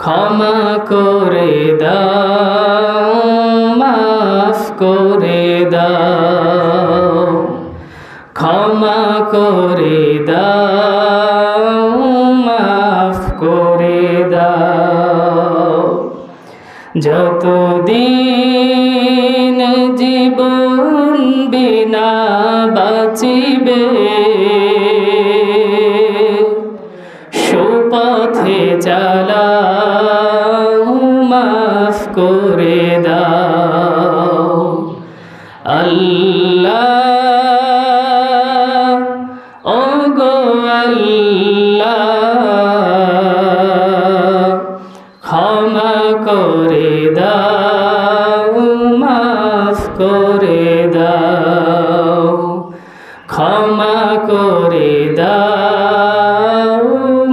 ক্ষমা করে দাও, মাফ করে দাও, ক্ষমা করে দাও, মাফ করে দাও। যতদিন জীবন বিনা বাঁচিবে, সুপথে চালাও, মাফ করে দাও। আল্লাহ, ওগো আল্লাহ, ক্ষমা করে দাও, মাফ করে দাও, ক্ষমা করে দাও,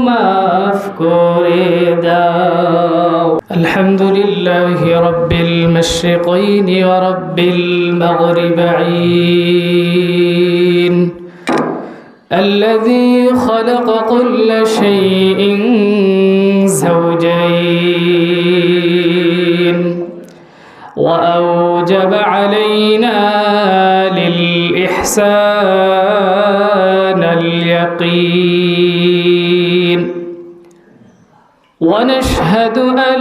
মাফ করে দাও। আলহামদুলিল্লাহি রাব্বিল মাশরিকাইন ওয়া রাব্বিল মাগরিবাইন الذي خلق كل شيء زوجين وأوجب علينا للإحسان اليقين ونشهد أن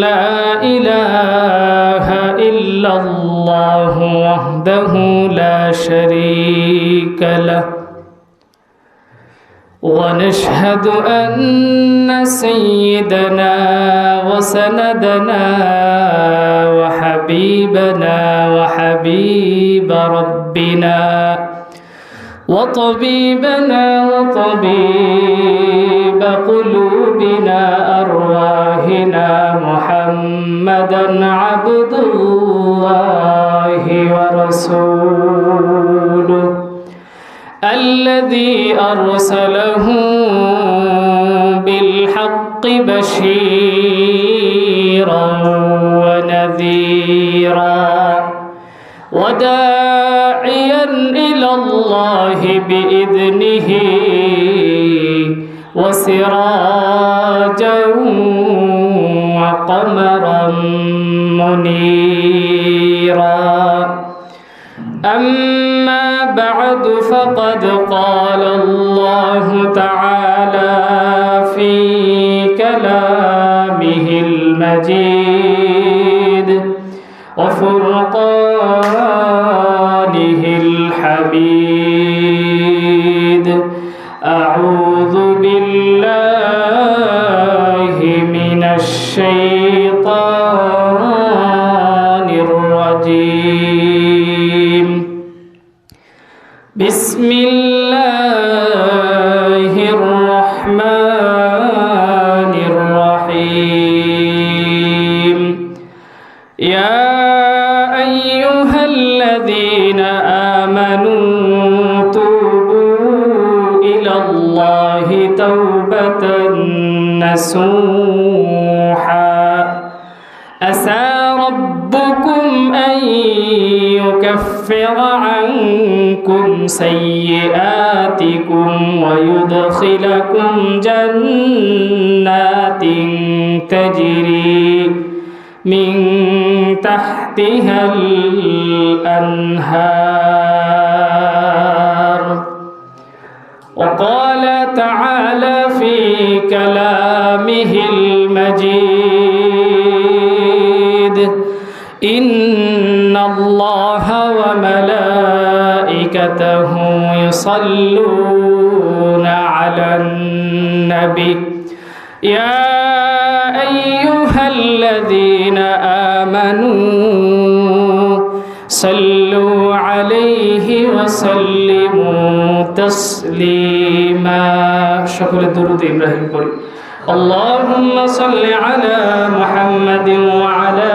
لا إله إلا الله وحده لا شريك له ونشهد أن سيدنا وسندنا وحبيبنا وحبيب ربنا وطبيبنا وطبيب قلوبنا أرواحنا محمدا عبد الله ورسوله الذي أرسله بالحق بشيرا ونذيرا وداعيا إلى الله بإذنه وسراجا وقمرا منيرا. أما بعد فقد قال الله تعالى في كلامه المجيد وفرقانه الحميد: أعوذ بالله من الشيطان الرجيم. بسم الله الرحمن الرحيم. يا أيها الذين آمنوا توبوا إلى الله توبة نصوحا عسى ربكم أن يكفر عنكم سيئاتكم ويدخلكم جنات تجري من تحتها الأنهار. وقال تعالى في كلامه المجيد: إن الله وملائكته يصلون على النبي يا أيها الذين آمنوا صلوا عليه وسلموا تسليما. شكرا درود إبراهيم قولي: اللهم صل على محمد وعلى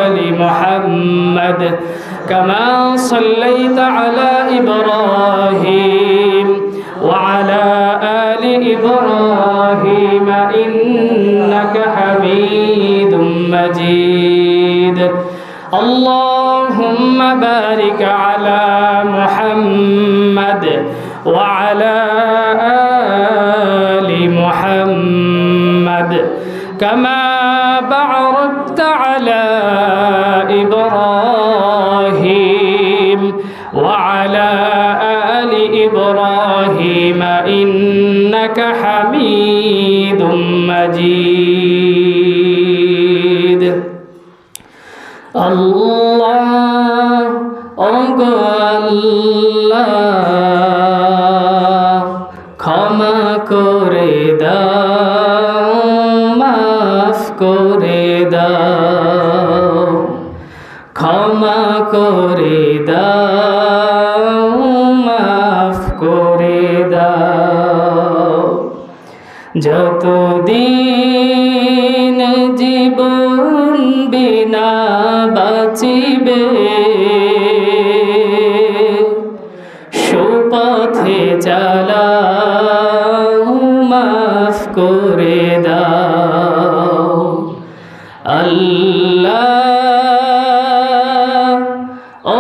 آل محمد كما صليت على إبراهيم وعلى آل إبراهيم إنك حميد مجيد. اللهم بارك على محمد وعلى آل محمد بعد كما باركت على إبراهيم وعلى آل إبراهيم إنك حميد مجيد الله আল্লাহ ক্ষমা করে দাও মাফ করে দাও ক্ষমা করে দাও মাফ করে দাও যতদিন জীবন বিনা বাঁচিবে সুপথে চালাও মাফ করে দাও আল্লাহ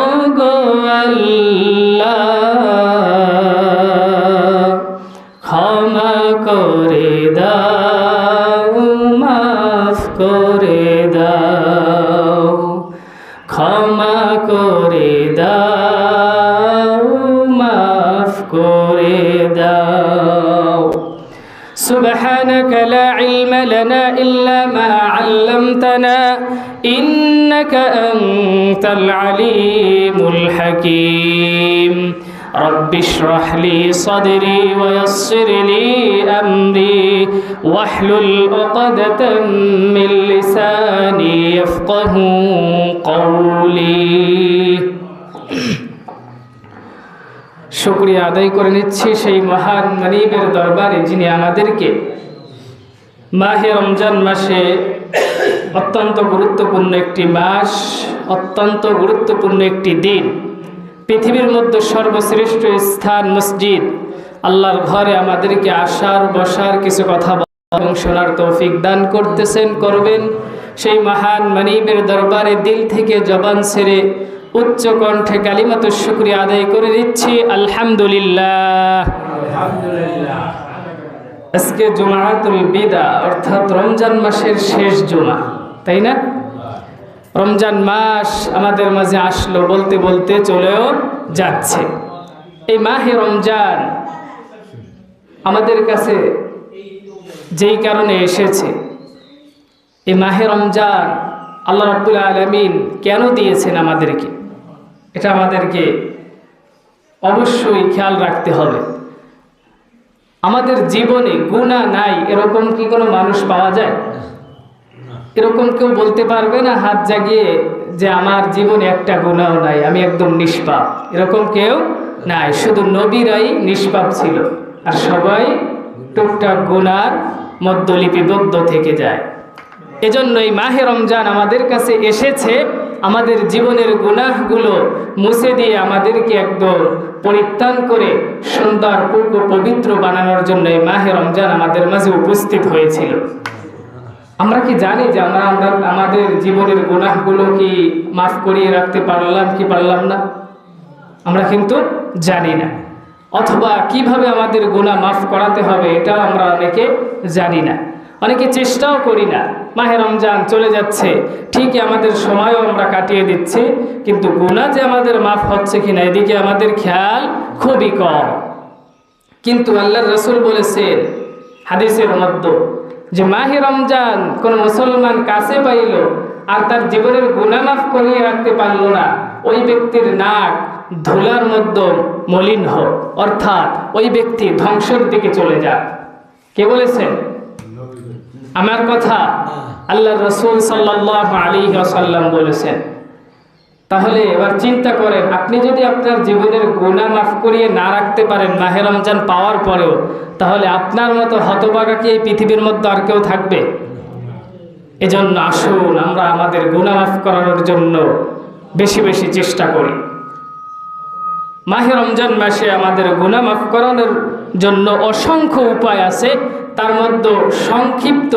ওগো আল্লাহ ক্ষমা করে দাও মাফ করে দাও ক্ষমা করে দাও মাফ করে দাও سبحانك لا علم لنا إلا ما علمتنا إنك أنت العليم الحكيم رب اشرح لي صدري ويسر لي أمري واحلل عقدة من لساني يفقه قولي শুকরিয়া আদায় করে নিচ্ছি সেই মহান মানিবের দরবারে যিনি আমাদেরকে মাহে রমজান মাসে অত্যন্ত গুরুত্বপূর্ণ একটি মাস, অত্যন্ত গুরুত্বপূর্ণ একটি দিন, পৃথিবীর মধ্যে সর্বশ্রেষ্ঠ স্থান মসজিদ আল্লাহর ঘরে আমাদেরকে আসার বসার কিছু কথা এবং শোনার তৌফিক দান করতেছেন, করবেন। সেই মহান মানিবের দরবারে দিল থেকে জবান ছেড়ে উচ্চ কণ্ঠে কালিমাত শুকরিয়া আদায় করে দিচ্ছি আলহামদুলিল্লাহ। আজকে জুমাতুল বিদা অর্থাৎ রমজান মাসের শেষ জুমা, তাই না? রমজান মাস আমাদের মাঝে আসলো, বলতে বলতে চলেও যাচ্ছে। এই মাহে রমজান আমাদের কাছে যেই কারণে এসেছে, এই মাহে রমজান আল্লাহ রাব্বুল আলামিন কেন দিয়েছেন আমাদেরকে, এটা আমাদেরকে অবশ্যই খেয়াল রাখতে হবে। আমাদের জীবনে গুনাহ নাই এরকম কি কোনো মানুষ পাওয়া যায়? এরকম কেউ বলতে পারবে না হাত জাগিয়ে যে আমার জীবনে একটা গুনাহ নাই, আমি একদম নিষ্পাপ? এরকম কেউ নাই। শুধু নবীরাই নিষ্পাপ ছিল, আর সবাই টুকটাক গুনার মধ্যে লিপিবদ্ধ থেকে যায়। এজন্য এই মাহে রমজান আমাদের কাছে এসেছে আমাদের জীবনের গুনাহগুলো মুছে দিয়ে আমাদেরকে একদম পরিত্রাণ করে সুন্দর পবিত্র বানানোর জন্য এই মাহে রমজান আমাদের মাঝে উপস্থিত হয়েছিল। আমরা কি জানি যে আমরা আমাদের জীবনের গুনাহগুলো কি মাফ করিয়ে রাখতে পারলাম কি পারলাম না? আমরা কিন্তু জানি না। অথবা কিভাবে আমাদের গুনাহ মাফ করাতে হবে এটাও আমরা অনেকে জানি না, অনেকে চেষ্টাও করি না। মাহে রমজান চলে যাচ্ছে, ঠিকই আমাদের সময়ও আমরা কাটিয়ে দিচ্ছি, কিন্তু গুনাহ যে আমাদের মাফ হচ্ছে কিনা এদিকে আমাদের খেয়াল খুবই কম। কিন্তু আল্লাহর রাসূল বলেছেন হাদিসের মধ্যে যে মাহে রমজান কোন মুসলমান কাছে পাইল আর তার জীবনের গুনাহ মাফ করিয়ে রাখতে পারল না, ওই ব্যক্তির নাক ধুলার মধ্যে মলিন হোক, অর্থাৎ ওই ব্যক্তি ধ্বংসের দিকে চলে যাক। কে বলেছেন? আমার কথা আল্লাহর রাসূল সাল্লাল্লাহু আলাইহি ওয়াসাল্লাম বলেছেন। তাহলে এবার চিন্তা করেন, আপনি যদি আপনার জীবনের গুনাহ মাফ করিয়ে না রাখতে পারেন মাহে রমজান পাওয়ার পরেও, তাহলে আপনার মতো হতভাগা কি এই পৃথিবীর মধ্যে আর কেউ থাকবে? এজন্য আসুন আমরা আমাদের গুনাহ মাফ করানোর জন্য বেশি বেশি চেষ্টা করি। মাহে রমজান মাসে আমাদের গুনাহ মাফ করানোর জন্য অসংখ্য উপায় আছে, তার মধ্যে সংক্ষিপ্ত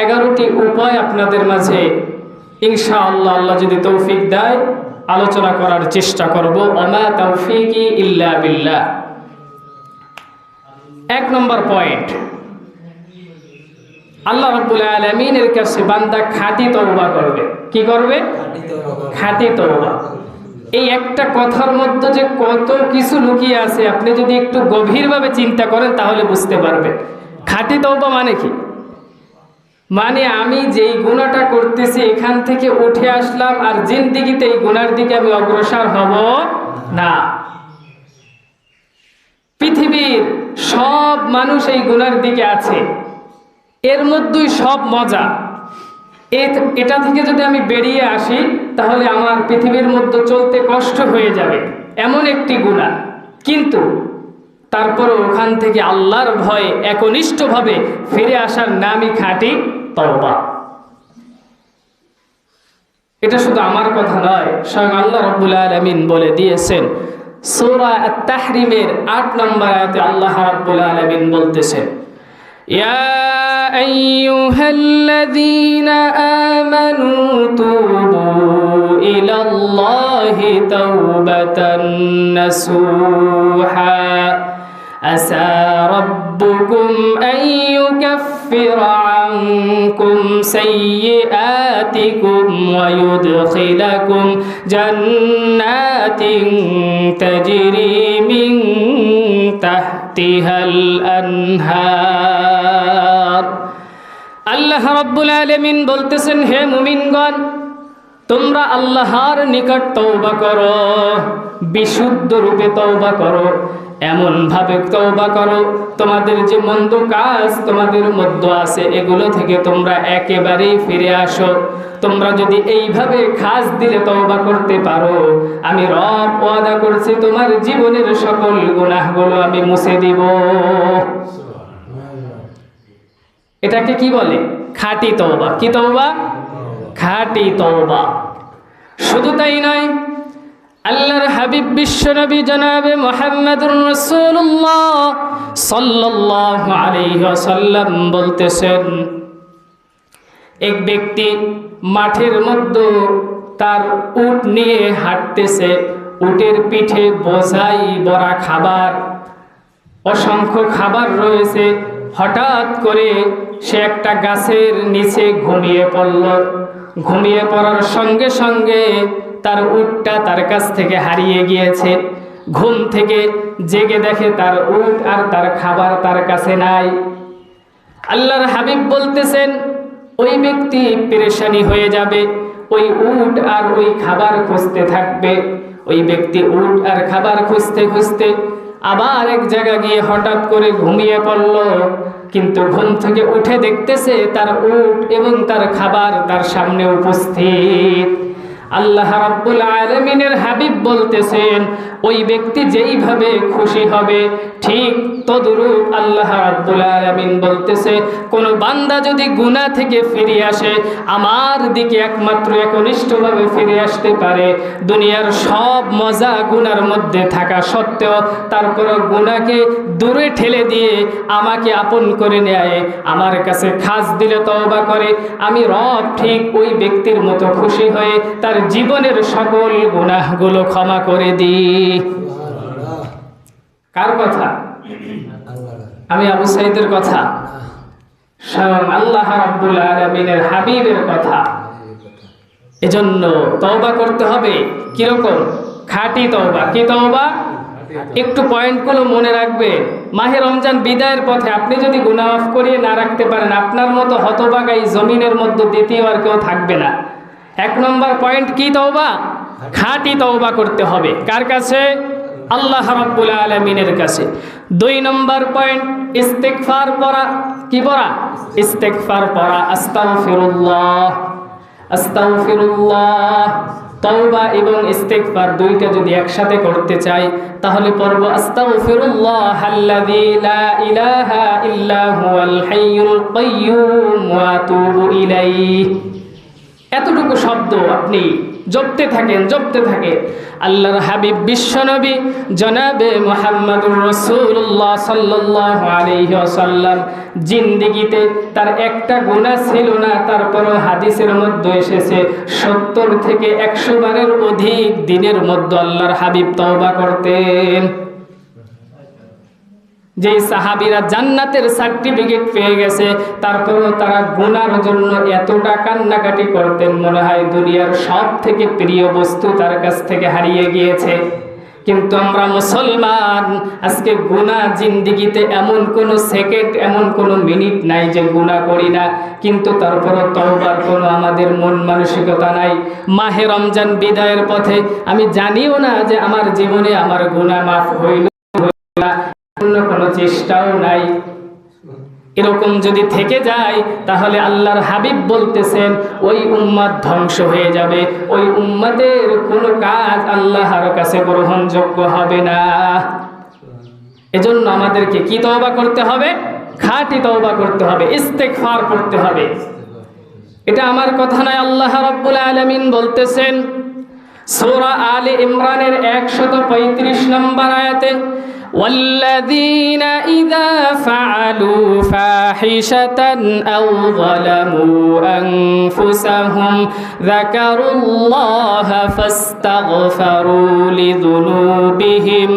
11টি উপায় আপনাদের মাঝে ইনশাআল্লাহ আল্লাহ যদি তৌফিক দেয় আলোচনা করার চেষ্টা করব। ওমা তাওফিকি ইল্লা বিল্লাহ। 1 নম্বর পয়েন্ট, আল্লাহ রাব্বুল আলামিনের কাছে বান্দা খাঁটি তওবা করবে। কি করবে? খাঁটি তওবা। এই একটা কথার মধ্যে যে কত কিছু লুকিয়ে আছে আপনি যদি একটু গভীরভাবে চিন্তা করেন তাহলে বুঝতে পারবেন। খাঁটি তওবা মানে কি? মানে আমি যেই গুনাহটা করতেছি এখান থেকে উঠে আসলাম, আর জিন্দেগিতে এই গুনার দিকে আমি অগ্রসর হব না। পৃথিবীর সব মানুষ এই গুনার দিকে আছে, এর মধ্যেই সব মজা। এটা থেকে যদি আমি বেরিয়ে আসি তাহলে আমার পৃথিবীর মধ্যে চলতে কষ্ট হয়ে যাবে, এমন একটি গুনাহ। কিন্তু তারপরে ওখান থেকে আল্লাহর ভয়ে একনিষ্ঠভাবে ফিরে আসার নামই খাঁটি তওবা। এটা শুধু আমার কথা নয়, স্বয়ং আল্লাহ রাব্বুল আলামিন বলে দিয়েছেন। সূরা আত-তাহরিমের ৮ নম্বর আয়াতে আল্লাহ রাব্বুল আলামিন বলতেছেন, ইয়া আইয়ুহাল্লাযীনা আমানু তুবু ইলাল্লাহি তাওবাতান নাসুহা আসা রাব্বুকুম আন ইউকাফিরা আনকুম সাইয়্যাতিকুম ওয়া ইউদখিলাকুম জান্নাতিন তাজরি মিন তাহতিহাল আনহার। আল্লাহ রাব্বুল আলামিন বলতেছেন, হে মুমিনগণ, তোমরা আল্লাহর নিকট তওবা করো, বিশুদ্ধ রূপে তওবা করো, এমন ভাবে তওবা করো তোমাদের যে মন্দ কাজ তোমাদের মধ্যে আছে এগুলো থেকে তোমরা একেবারেই ফিরে আসো। তোমরা যদি এইভাবে খাস দিলে তওবা করতে পারো, আমি রব ওয়াদা করছি তোমার জীবনের সকল গুনাহগুলো আমি মুছে দিব। এটাকে কি বলে? খাঁটি তওবা। কি তওবা? খাঁটি তওবা। শুধু তাই নয়, আল্লাহর হাবিব বিশ্বনবী জনাবে মুহাম্মদুর রাসূলুল্লাহ সাল্লাল্লাহু আলাইহি ওয়াসাল্লাম বলতেছেন, এক ব্যক্তি মাঠের মধ্যে তার উট নিয়ে হাঁটতেছে, উটের পিঠে বোঝাই ভরা খাবার, অসংখ্য খাবার রয়েছে। হঠাৎ করে সে একটা গাছের নিচে ঘুমিয়ে পড়ল। ঘুমিয়ে পড়ার সঙ্গে সঙ্গে তার উটটা তার কাছ থেকে হারিয়ে গিয়েছে। ঘুম থেকে জেগে দেখে তার উট আর তার খাবার তার কাছে নাই। আল্লাহর হাবিব বলতেছেন, ওই ব্যক্তি পেরেশানি হয়ে যাবে, ওই উট আর ওই খাবার খুঁজতে থাকবে। ওই ব্যক্তি উট আর খাবার খুঁজতে খুঁজতে আবার এক জায়গা গিয়ে হঠাৎ করে ঘুমিয়ে পড়ল। কিন্তু ঘুম থেকে উঠে দেখতেছে তার উট এবং তার খাবার তার সামনে উপস্থিত। আল্লাহ রাব্বুল আলামিনের হাবিব বলতেছেন, ওই ব্যক্তি যেইভাবে খুশি হবে ঠিক তদ্রূপ আল্লাহ রাব্বুল আলামিন বলতেছে, কোন বান্দা যদি গুনাহ থেকে ফিরে আসে, আমার দিকে একমাত্র একনিষ্ঠভাবে ফিরে আসতে পারে, দুনিয়ার সব মজা গুনার মধ্যে থাকা সত্ত্বেও তারপর গুনাহকে দূরে ঠেলে দিয়ে আমাকে আপন করে নেয়, আমার কাছে খাস দিলে তওবা করে, আমি রব ঠিক ওই ব্যক্তির মতো খুশি হয়ে তার জীবনের সকল গুনাহগুলো ক্ষমা করে দিই। কার কথা? আমি আবু সাইদের কথা? স্বয়ং আল্লাহ রাব্বুল আলামিনের হাবিবের কথা। এজন্য তওবা করতে হবে কিরকম? খাঁটি তওবা। কি তওবা? একটু পয়েন্টগুলো মনে রাখবে। মাহে রমজান বিদায়ের পথে আপনি যদি গুনাহ মাফ করিয়ে না রাখতে পারেন, আপনার মতো হতভাগা এই জমিনের মধ্যে দ্বিতীয় আর কেউ থাকবে না। 1 নম্বর পয়েন্ট কি? তওবা। খাঁটি তওবা করতে হবে। কার কাছে? আল্লাহ রাব্বুল আলামিনের কাছে। 2 নম্বর পয়েন্ট ইস্তিগফার পড়া। কি পড়া? ইস্তিগফার পড়া। আস্তাগফিরুল্লাহ, আস্তাগফিরুল্লাহ। তওবা এবং ইস্তিগফার দুইটা যদি একসাথে করতে চাই তাহলে পড়ব আস্তাগফিরুল্লাহাল্লাযী লা ইলাহা ইল্লা হুয়াল হাইয়ুল কাইয়্যুম ওয়া আতুবু ইলাইহি। এতটুকু শব্দ আপনি জপতে থাকেন, জপতে থাকেন। আল্লাহর হাবিব বিশ্বনবী জনাবে মুহাম্মদুর রাসূলুল্লাহ সাল্লাল্লাহু আলাইহি ওয়াসাল্লাম জিন্দেগিতে তার একটা গুনাহ ছিল না, তারপরও হাদিসের মধ্যে এসেছে 70 থেকে 100 বারের অধিক দিনের মধ্যে আল্লাহর হাবিব তওবা করতেন। যেই সাহাবীরা জান্নাতের সার্টিফিকেট পেয়ে গেছে, তারপরেও তারা গুনার জন্য এতটা কান্নাকাটি করতেন, মনে হয় দুনিয়ার সব থেকে প্রিয় বস্তু তার কাছ থেকে হারিয়ে গিয়েছে। কিন্তু আমরা মুসলমান, আজকে গুনাহ জিন্দেগিতে এমন কোনো সেকেন্ড, এমন কোনো মিনিট নাই যে গুনাহ করি না, কিন্তু তারপরও তওবার কোনো আমাদের মন মানসিকতা নাই। মাহে রমজান বিদায়ের পথে আমি জানিও না যে আমার জীবনে আমার গুনাহ মাফ হইল না, কোনো চেষ্টাও নাই। এরকম যদি থেকে যায় তাহলে আল্লাহর হাবিব বলতেছেন ওই উম্মত ধ্বংস হয়ে যাবে, ওই উম্মতের কোনো কাজ আল্লাহর কাছে গ্রহণযোগ্য হবে না। এজন্য আমাদেরকে কি তওবা করতে হবে? খাঁটি তওবা করতে হবে, ইস্তেগফার করতে হবে। এটা আমার কথা নয়, আল্লাহ রাব্বুল আলামিন বলতেছেন সূরা আলে ইমরানের 135 নম্বর আয়াতে, والذين إذا فعلوا فاحشة أو ظلموا أنفسهم ذكروا الله فاستغفروا لذنوبهم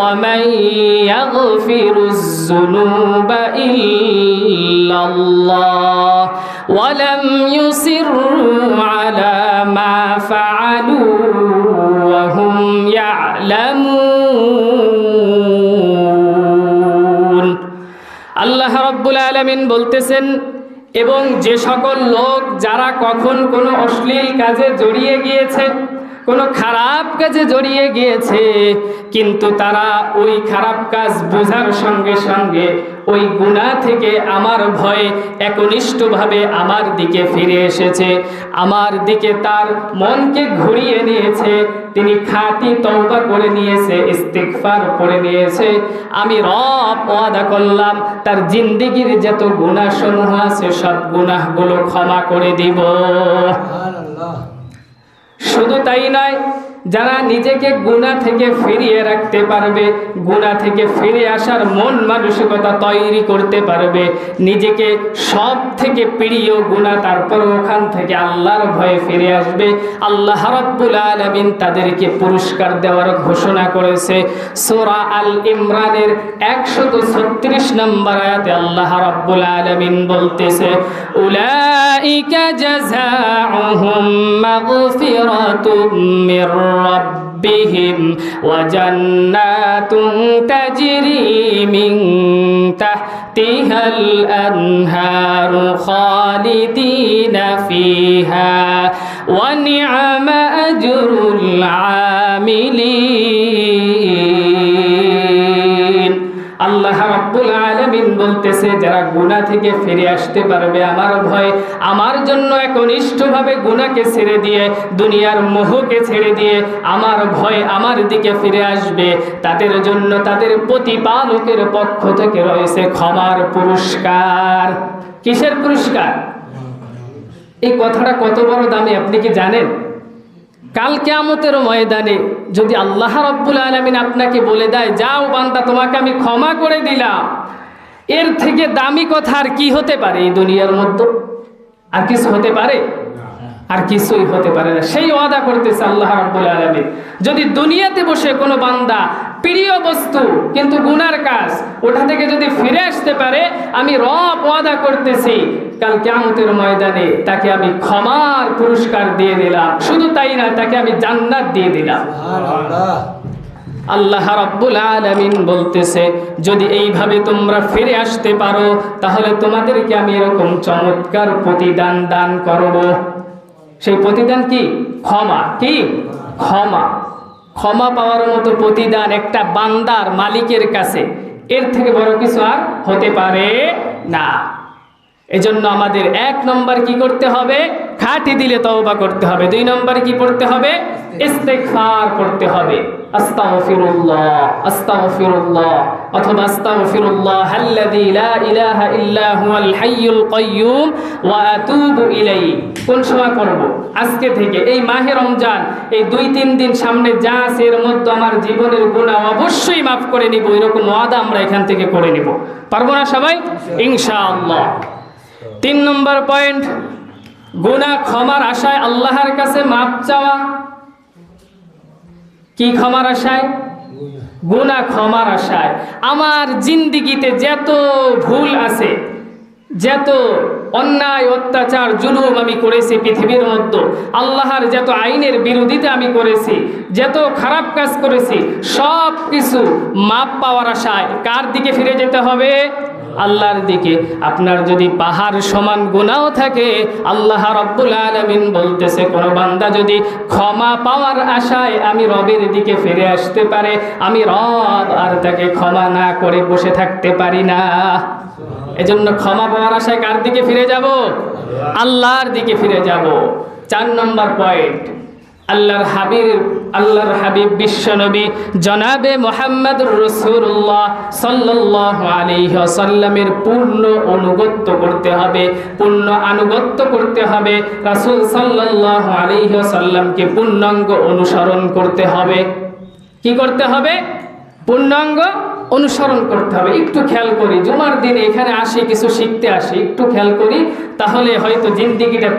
ومن يغفر الذنوب إلا الله ولم يصروا على ما فعلوا وهم يعلمون। আল্লাহ রাব্বুল আলামিন বলতেছেন, এবং যে সকল লোক যারা কখন কোনো অশ্লীল কাজে জড়িয়ে গিয়েছে, কোনো খারাপ কাজে জড়িয়ে গিয়েছে, কিন্তু তারা ওই খারাপ কাজ বোঝার সঙ্গে সঙ্গে ওই গুনাহ থেকে আমার ভয়ে একনিষ্ঠভাবে আমার দিকে ফিরে এসেছে, আমার দিকে তার মনকে ঘুরিয়ে নিয়েছে, তিনি খাঁটি তওবা করে নিয়েছে, ইস্তিগফার করে নিয়েছে, আমি রব ওয়াদা করলাম তার জিন্দেগির যত গুনাহ সমূহ আছে সব গুনাহগুলো ক্ষমা করে দিব। শুধু তাই নয়, যারা নিজেকে গুনাহ থেকে ফিরিয়ে রাখতে পারবে, গুনাহ থেকে ফিরে আসার মন মানসিকতা তৈরি করতে পারবে, নিজেকে সব থেকে প্রিয় গুনাহ, তারপর ওখান থেকে আল্লাহর ভয়ে ফিরে আসবে, আল্লাহ রাব্বুল আলামিন তাদেরকে পুরস্কার দেওয়ার ঘোষণা করেছে। সূরা আল ইমরানের 136 নম্বর আয়াতে আল্লাহ রাব্বুল আলামিন বলতেছে, উলাইকা জাযাউহুম মাগফিরাতুম মির ربهم وجنات تجري من تحتها الأنهار خالدين فيها ونعم أجر العاملين। আল্লাহ রাব্বুল আলামিন বলতেছে, যারা গুনাহ থেকে ফিরে আসতে পারবে আমার ভয়, আমার জন্য একনিষ্ঠভাবে গুনাহকে ছেড়ে দিয়ে, দুনিয়ার মোহকে ছেড়ে দিয়ে আমার ভয় আমার দিকে ফিরে আসবে, তাদের জন্য তাদের প্রতিপালকের পক্ষ থেকে রয়েছে ক্ষমার পুরস্কার। কিসের পুরস্কার? এই কথাটা কত বড় দামি আপনি কি জানেন? কাল কিয়ামতের ময়দানে যদি আল্লাহ রাব্বুল আলামিন আপনাকে বলে দেয়, যাও বান্দা তোমাকে আমি ক্ষমা করে দিলাম, এর থেকে দামি কথা আর কি হতে পারে এই দুনিয়ার মধ্যে? আর কিছু হতে পারে? আর কিছুই হতে পারে না। সেই ওয়াদা করতেছে আল্লাহ রাব্বুল আলামিন, যদি দুনিয়াতে বসে কোনো বান্দা প্রিয় বস্তু কিন্তু গুনার কাজ, ওটা থেকে যদি ফিরে আসতে পারে, আমি রব ওয়াদা করতেছি কাল কিয়ামতের ময়দানে তাকে আমি ক্ষমার পুরস্কার দিয়ে দিলাম। শুধু তাই না, তাকে আমি জান্নাত দিয়ে দিলাম। সুবহানাল্লাহ। আল্লাহ রাব্বুল আলামিন বলতেছে, যদি এইভাবে তোমরা ফিরে আসতে পারো তাহলে তোমাদেরকে আমি এরকম চমৎকার প্রতিদান দান করব। সেই প্রতিদান কি? ক্ষমা। কি? ক্ষমা। ক্ষমা পাওয়ার মতো প্রতিদান একটা বান্দার মালিকের কাছে এর থেকে বড় কিছু আর হতে পারে না। এজন্য আমাদের 1 নম্বর কি করতে হবে? খাঁটি দিলে তওবা করতে হবে। 2 নম্বর কি পড়তে হবে? ইস্তিগফার করতে হবে। আস্তাগফিরুল্লাহ, আস্তাগফিরুল্লাহ, অথবা আস্তাগফিরুল্লাহাল্লাযী লা ইলাহা ইল্লা হুয়াল হাইয়ুল কাইয়্যুম ওয়া আতুবু ইলাইহি। কোন সময় করব? আজকে থেকে। এই মাহে রমজান, এই 2-3 দিন সামনে যা আছে এর মধ্যে আমার জীবনের গুনাহ অবশ্যই মাফ করে নিব, এরকম ওয়াদা আমরা এখান থেকে করে নিব। পারবো না সবাই? ইনশাআল্লাহ। 3 নম্বর পয়েন্ট, গুনাহ ক্ষমার আশায় আল্লাহর কাছে মাপ চাওয়া। কি ক্ষমার আশায়? গুনাহ ক্ষমার আশায়। আমার জিন্দিগিতে যত ভুল আছে, যত অন্যায় অত্যাচার জুলুম আমি করেছি পৃথিবীর মধ্যে, আল্লাহর যত আইনের বিরোধিতা আমি করেছি, যত খারাপ কাজ করেছি, সব কিছু মাপ পাওয়ার আশায় কার দিকে ফিরে যেতে হবে? আল্লাহর দিকে। আপনার যদি পাহাড় সমান গুনাহ থাকে, আল্লাহ রাব্বুল আলামিন বলতেছে কোন বান্দা যদি ক্ষমা পাওয়ার আশায় আমি রবের দিকে ফিরে আসতে পারে, আমি রব আর তাকে ক্ষমা না করে বসে থাকতে পারি না। এজন্য ক্ষমা পাওয়ার আশায় কার দিকে ফিরে যাব? আল্লাহর দিকে ফিরে যাব। 4 নম্বর পয়েন্ট, আল্লাহর হাবিব বিশ্বনবী জনাবে মুহাম্মদুর রাসূলুল্লাহ সাল্লাল্লাহু আলাইহি ওয়াসাল্লামের পূর্ণ অনুগত্য করতে হবে, পূর্ণ আনুগত্য করতে হবে। রাসূল সাল্লাল্লাহু আলাইহি ওয়াসাল্লামকে পূর্ণাঙ্গ অনুসরণ করতে হবে। কি করতে হবে? পূর্ণাঙ্গ অনুসরণ করতে হবে। একটু খেয়াল করি, জুমার দিনে এখানে আসি কিছু শিখতে আসি, একটু খেয়াল করি, তাহলে হয়তো জিন্দিগিটা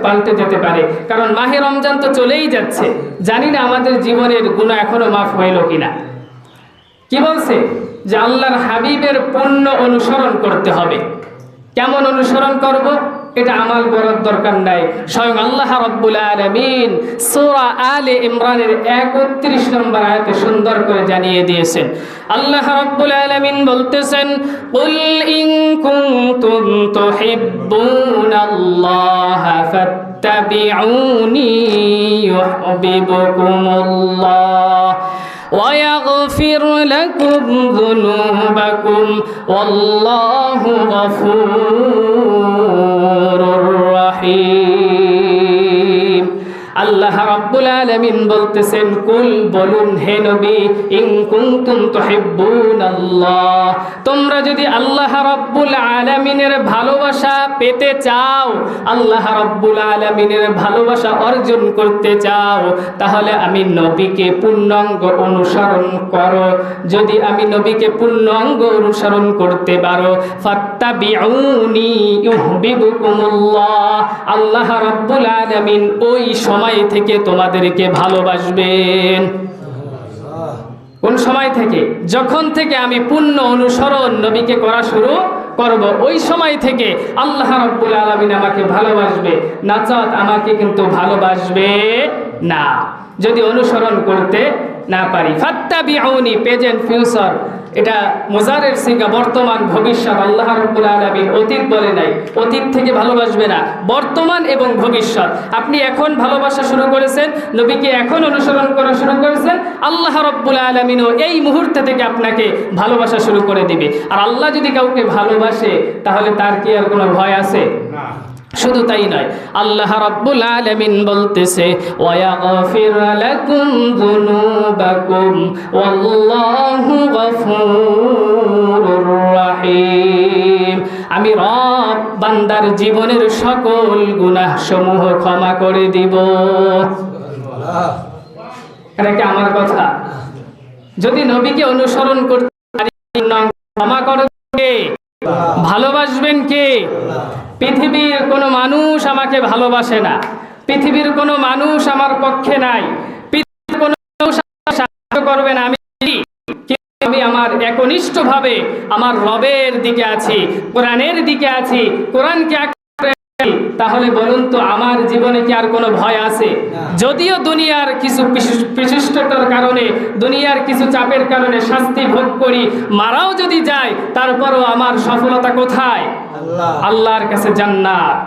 পাল্টে যেতে পারে। কারণ মাহে রমজান তো চলেই যাচ্ছে, জানি না আমাদের জীবনের গুনাহ এখনো মাফ হইল কিনা। কি বলছে? যে আল্লাহর হাবিবের পূর্ণ অনুসরণ করতে হবে। কেমন অনুসরণ করব? এটা আমাল করার দরকার নাই, স্বয়ং আল্লাহ রাব্বুল আলামিন সূরা আলে ইমরানের 31 নম্বর আয়াতে সুন্দর করে জানিয়ে দিয়েছেন। আল্লাহ রাব্বুল আলামিন বলতেছেন, কুল ইন কুনতুম তুহিব্বুনাল্লাহ ফাত্তাবিউনি ইউহিব্বুকুমুল্লাহ ويغفر لكم ذنوبكم والله غفور رحيم। আল্লাহ রাব্বুল আলামিন বলতেছেন, কুল বলুন হে নবী, ইন কুনতুম তুহিব্বুনাল্লাহ, তোমরা যদি আল্লাহ রাব্বুল আলামিনের ভালোবাসা পেতে চাও, আল্লাহ রাব্বুল আলামিনের ভালোবাসা অর্জন করতে চাও, তাহলে আমি নবীকে পূর্ণাঙ্গ অনুসরণ করো। যদি আমি নবীকে পূর্ণাঙ্গ অনুসরণ করতে পারো, ফাত্তাবিউনি ইউহিব্বুকুমুল্লাহ, আল্লাহ রাব্বুল আলামিন ওই সময় থেকে তোমাদেরকে ভালোবাসবেন। কোন সময় থেকে? যখন থেকে আমি পূর্ণ অনুসরণ নবীকে করা শুরু করব, ওই সময় থেকে আল্লাহ রাব্বুল আলামিন আমাকে ভালোবাসবে, নাচাত আমাকে কিন্তু ভালোবাসবে না যদি অনুসরণ করতে না পারি। ফাত্তাবিউনি প্রেজেন্ট ফিউচার, এটা মুজারের সিগা, বর্তমান ভবিষ্যৎ। আল্লাহ রাব্বুল আলামিন অতীত বলে নাই, অতীত থেকে ভালোবাসবে না, বর্তমান এবং ভবিষ্যৎ। আপনি এখন ভালোবাসা শুরু করেছেন, নবীকে এখন অনুসরণ করা শুরু করেছেন, আল্লাহ রাব্বুল আলামিনও এই মুহূর্তে থেকে আপনাকে ভালোবাসা শুরু করে দিবে। আর আল্লাহ যদি কাউকে ভালোবাসে, তাহলে তার কি আর কোনো ভয় আছে? শুধু তাই নয়, আল্লাহ রাব্বুল আলামিন বলতেছে, ওয়ায়াগফির লাকুম যুনুবাকুম ওয়াল্লাহু গফুরুর রহিম, আমি রব বান্দার জীবনের সকল গুনাহ সমূহ ক্ষমা করে দিব। এটা কি আমার কথা? যদি নবীকে অনুসরণ করতে পারি, ক্ষমা করবে, ভালোবাসবেন কে? পৃথিবীর কোনো মানুষ আমাকে ভালোবাসে না, পৃথিবীর কোনো মানুষ আমার পক্ষে নাই, পৃথিবীর কোনো মানুষ সাহায্য করবে না, আমি আমার একনিষ্ঠভাবে আমার রবের দিকে আছি, কোরআনের দিকে আছি, কোরআনকে। তাহলে বলুন তো, আমার জীবনে কি আর কোনো ভয় আছে? যদিও দুনিয়ার কিছু বিশিষ্টতার কারণে, দুনিয়ার কিছু চাপের কারণে শাস্তি ভোগ করি, মারাও যদি যায়, তারপরও আমার সফলতা কোথায়? আল্লাহর কাছে জান্নাত।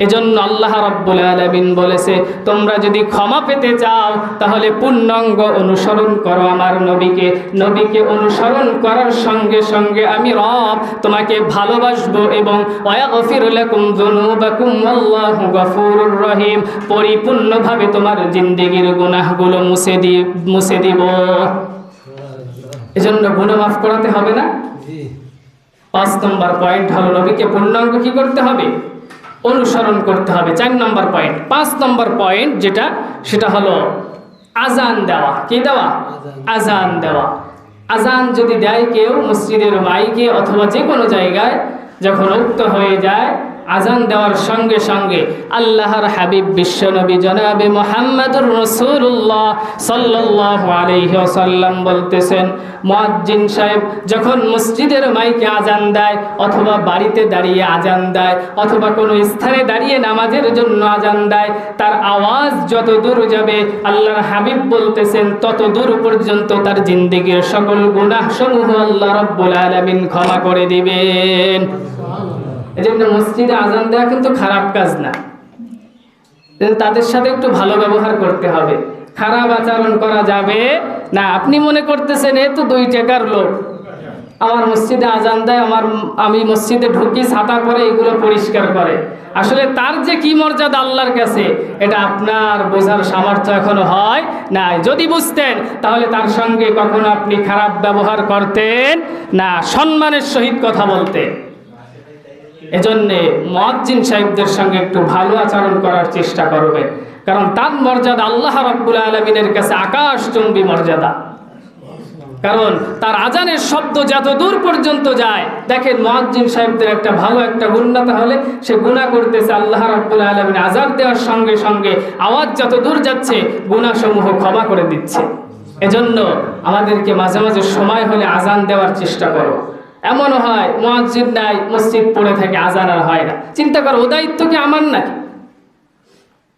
এজন্য আল্লাহ রাব্বুল আলামিন বলেছে, তোমরা যদি ক্ষমা পেতে চাও, তাহলে পূর্ণাঙ্গ অনুসরণ করো আমার নবীকে। নবীকে অনুসরণ করার সঙ্গে সঙ্গে আমি রব তোমাকে ভালোবাসবো এবং ওয়াগফির লাকুম যুনুবাকুম আল্লাহু গফুরুর রহিম, পরিপূর্ণভাবে তোমার জিন্দেগীর গুনাহগুলো মুছে দিব। এজন্য গুনাহ মাফ করাতে হবে না? 5 নম্বর পয়েন্ট হলো নবীকে পূর্ণাঙ্গ কি করতে হবে? অনুসরণ করতে হবে। 4 নম্বর পয়েন্ট। 5 নম্বর পয়েন্ট যেটা, সেটা হলো আজান দেওয়া। কি দেওয়া? আজান দেওয়া। আজান যদি দেয় কেউ মসজিদের মাইকে অথবা যে কোনো জায়গায়, যখন উক্ত হয়ে যায় আজান দেওয়ার সঙ্গে সঙ্গে আল্লাহর হাবিব বিশ্বনবী জনাবে মুহাম্মদুর রাসূলুল্লাহ সাল্লাল্লাহু আলাইহি ওয়াসাল্লাম বলতেছেন, মুয়াজ্জিন সাহেব যখন মসজিদের মাইকে আজান দেয় অথবা বাড়িতে দাঁড়িয়ে আজান দেয় অথবা কোনো স্থানে দাঁড়িয়ে নামাজের জন্য আজান দেয়, তার আওয়াজ যত দূর যাবে আল্লাহর হাবিব বলতেছেন তত দূর পর্যন্ত তার জিন্দেগীর সকল গুনাহ সমূহ আল্লাহ রাব্বুল আলামিন ক্ষমা করে দিবেন। এজন্য মসজিদে আজান দেওয়া কিন্তু খারাপ কাজ না, তাদের সাথে একটু ভালো ব্যবহার করতে হবে, খারাপ আচরণ করা যাবে না। আপনি মনে করতেছেন এ তো 2 টাকার লোক, আমার মসজিদে আজান দেয়, আমি মসজিদে ঢুকি ছাতা পরে এগুলো পরিষ্কার করে। আসলে তার যে কি মর্যাদা আল্লাহর কাছে এটা আপনার বোঝার সামর্থ্য এখনো হয় না। যদি বুঝতেন তাহলে তার সঙ্গে কখনো আপনি খারাপ ব্যবহার করতেন না, সম্মানের সহিত কথা বলতেন। এজন্যে মুয়াজ্জিন সাহেবদের সঙ্গে একটু ভালো আচরণ করার চেষ্টা করবেন, কারণ তার মর্যাদা আল্লাহ রাব্বুল আলামিনের কাছে আকাশচুম্বী মর্যাদা। কারণ তার আজানের শব্দ যত দূর পর্যন্ত যায়, দেখেন মুয়াজ্জিন সাহেবদের একটা ভালো একটা গুনাহ হলে সে গুনাহ করতেছে, আল্লাহ রাব্বুল আলামিন আজান দেওয়ার সঙ্গে সঙ্গে আওয়াজ যত দূর যাচ্ছে গুনাহসমূহ ক্ষমা করে দিচ্ছে। এজন্য আমাদেরকে মাঝে মাঝে সময় হলে আজান দেওয়ার চেষ্টা করো। এমনও হয় মুয়াজ্জিন নাই, মসজিদ পড়ে থাকে, আজান আর হয় না। চিন্তা করো, ও দায়িত্ব কি আমার নাকি?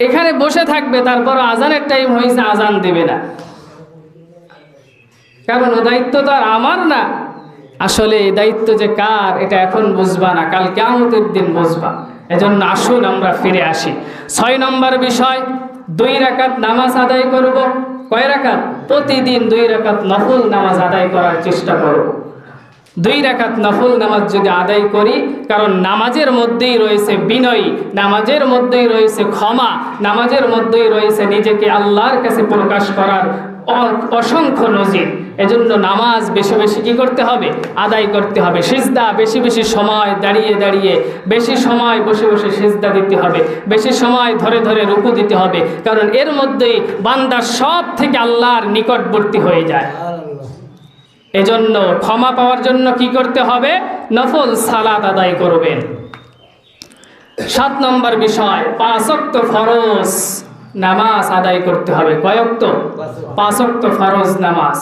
এখানে বসে থাকবে, তারপর আজানের টাইম হয়েছে আজান দেবে না, কারণ ও দায়িত্ব তো আর আমার না। আসলে এই দায়িত্ব যে কার এটা এখন বুঝবা না, কাল কিয়ামতের দিন বুঝবা। এজন্য আসুন আমরা ফিরে আসি। 6 নম্বর বিষয়, 2 রাকাত নামাজ আদায় করব। কয় রাকাত? প্রতিদিন 2 রাকাত নফল নামাজ আদায় করার চেষ্টা করব। 2 রাকাত নফল নামাজ যদি আদায় করি, কারণ নামাজের মধ্যেই রয়েছে বিনয়, নামাজের মধ্যেই রয়েছে ক্ষমা, নামাজের মধ্যেই রয়েছে নিজেকে আল্লাহর কাছে প্রকাশ করার অসংখ্য নজির। এজন্য নামাজ বেশি বেশি কি করতে হবে? আদায় করতে হবে। সিজদা বেশি বেশি সময় দাঁড়িয়ে দাঁড়িয়ে, বেশি সময় বসে বসে সিজদা দিতে হবে, বেশি সময় ধরে ধরে রুকু দিতে হবে, কারণ এর মধ্যেই বান্দা সব থেকে আল্লাহর নিকটবর্তী হয়ে যায়। এজন্য ক্ষমা পাওয়ার জন্য কি করতে হবে? নফল সালাত আদায় করবেন। 7 নম্বর বিষয়, 5 ওয়াক্ত ফরজ নামাজ আদায় করতে হবে। কয় ওয়াক্ত? 5 ওয়াক্ত ফরজ নামাজ।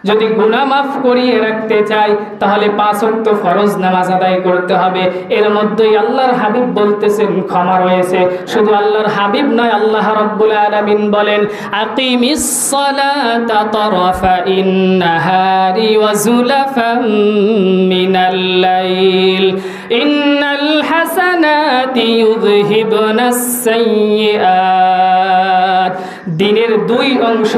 যদি গুনাহ মাফ করিয়ে রাখতে চাই তাহলে 5 ওয়াক্ত ফরজ নামাজ আদায় করতে হবে। এর মধ্যেই আল্লাহর হাবিব বলতেছেন ক্ষমা রয়েছে। শুধু আল্লাহর হাবিব নয়, আল্লাহ রাব্বুল আলামিন বলেন, আকিমিস সালাতা তারাফাইন নাহারি ওয়া যুলাফাম মিনাল লাইল ইন্নাল হাসানাতি ইউযহিবুনাস সাইয়্যাত। দিনের 2 অংশ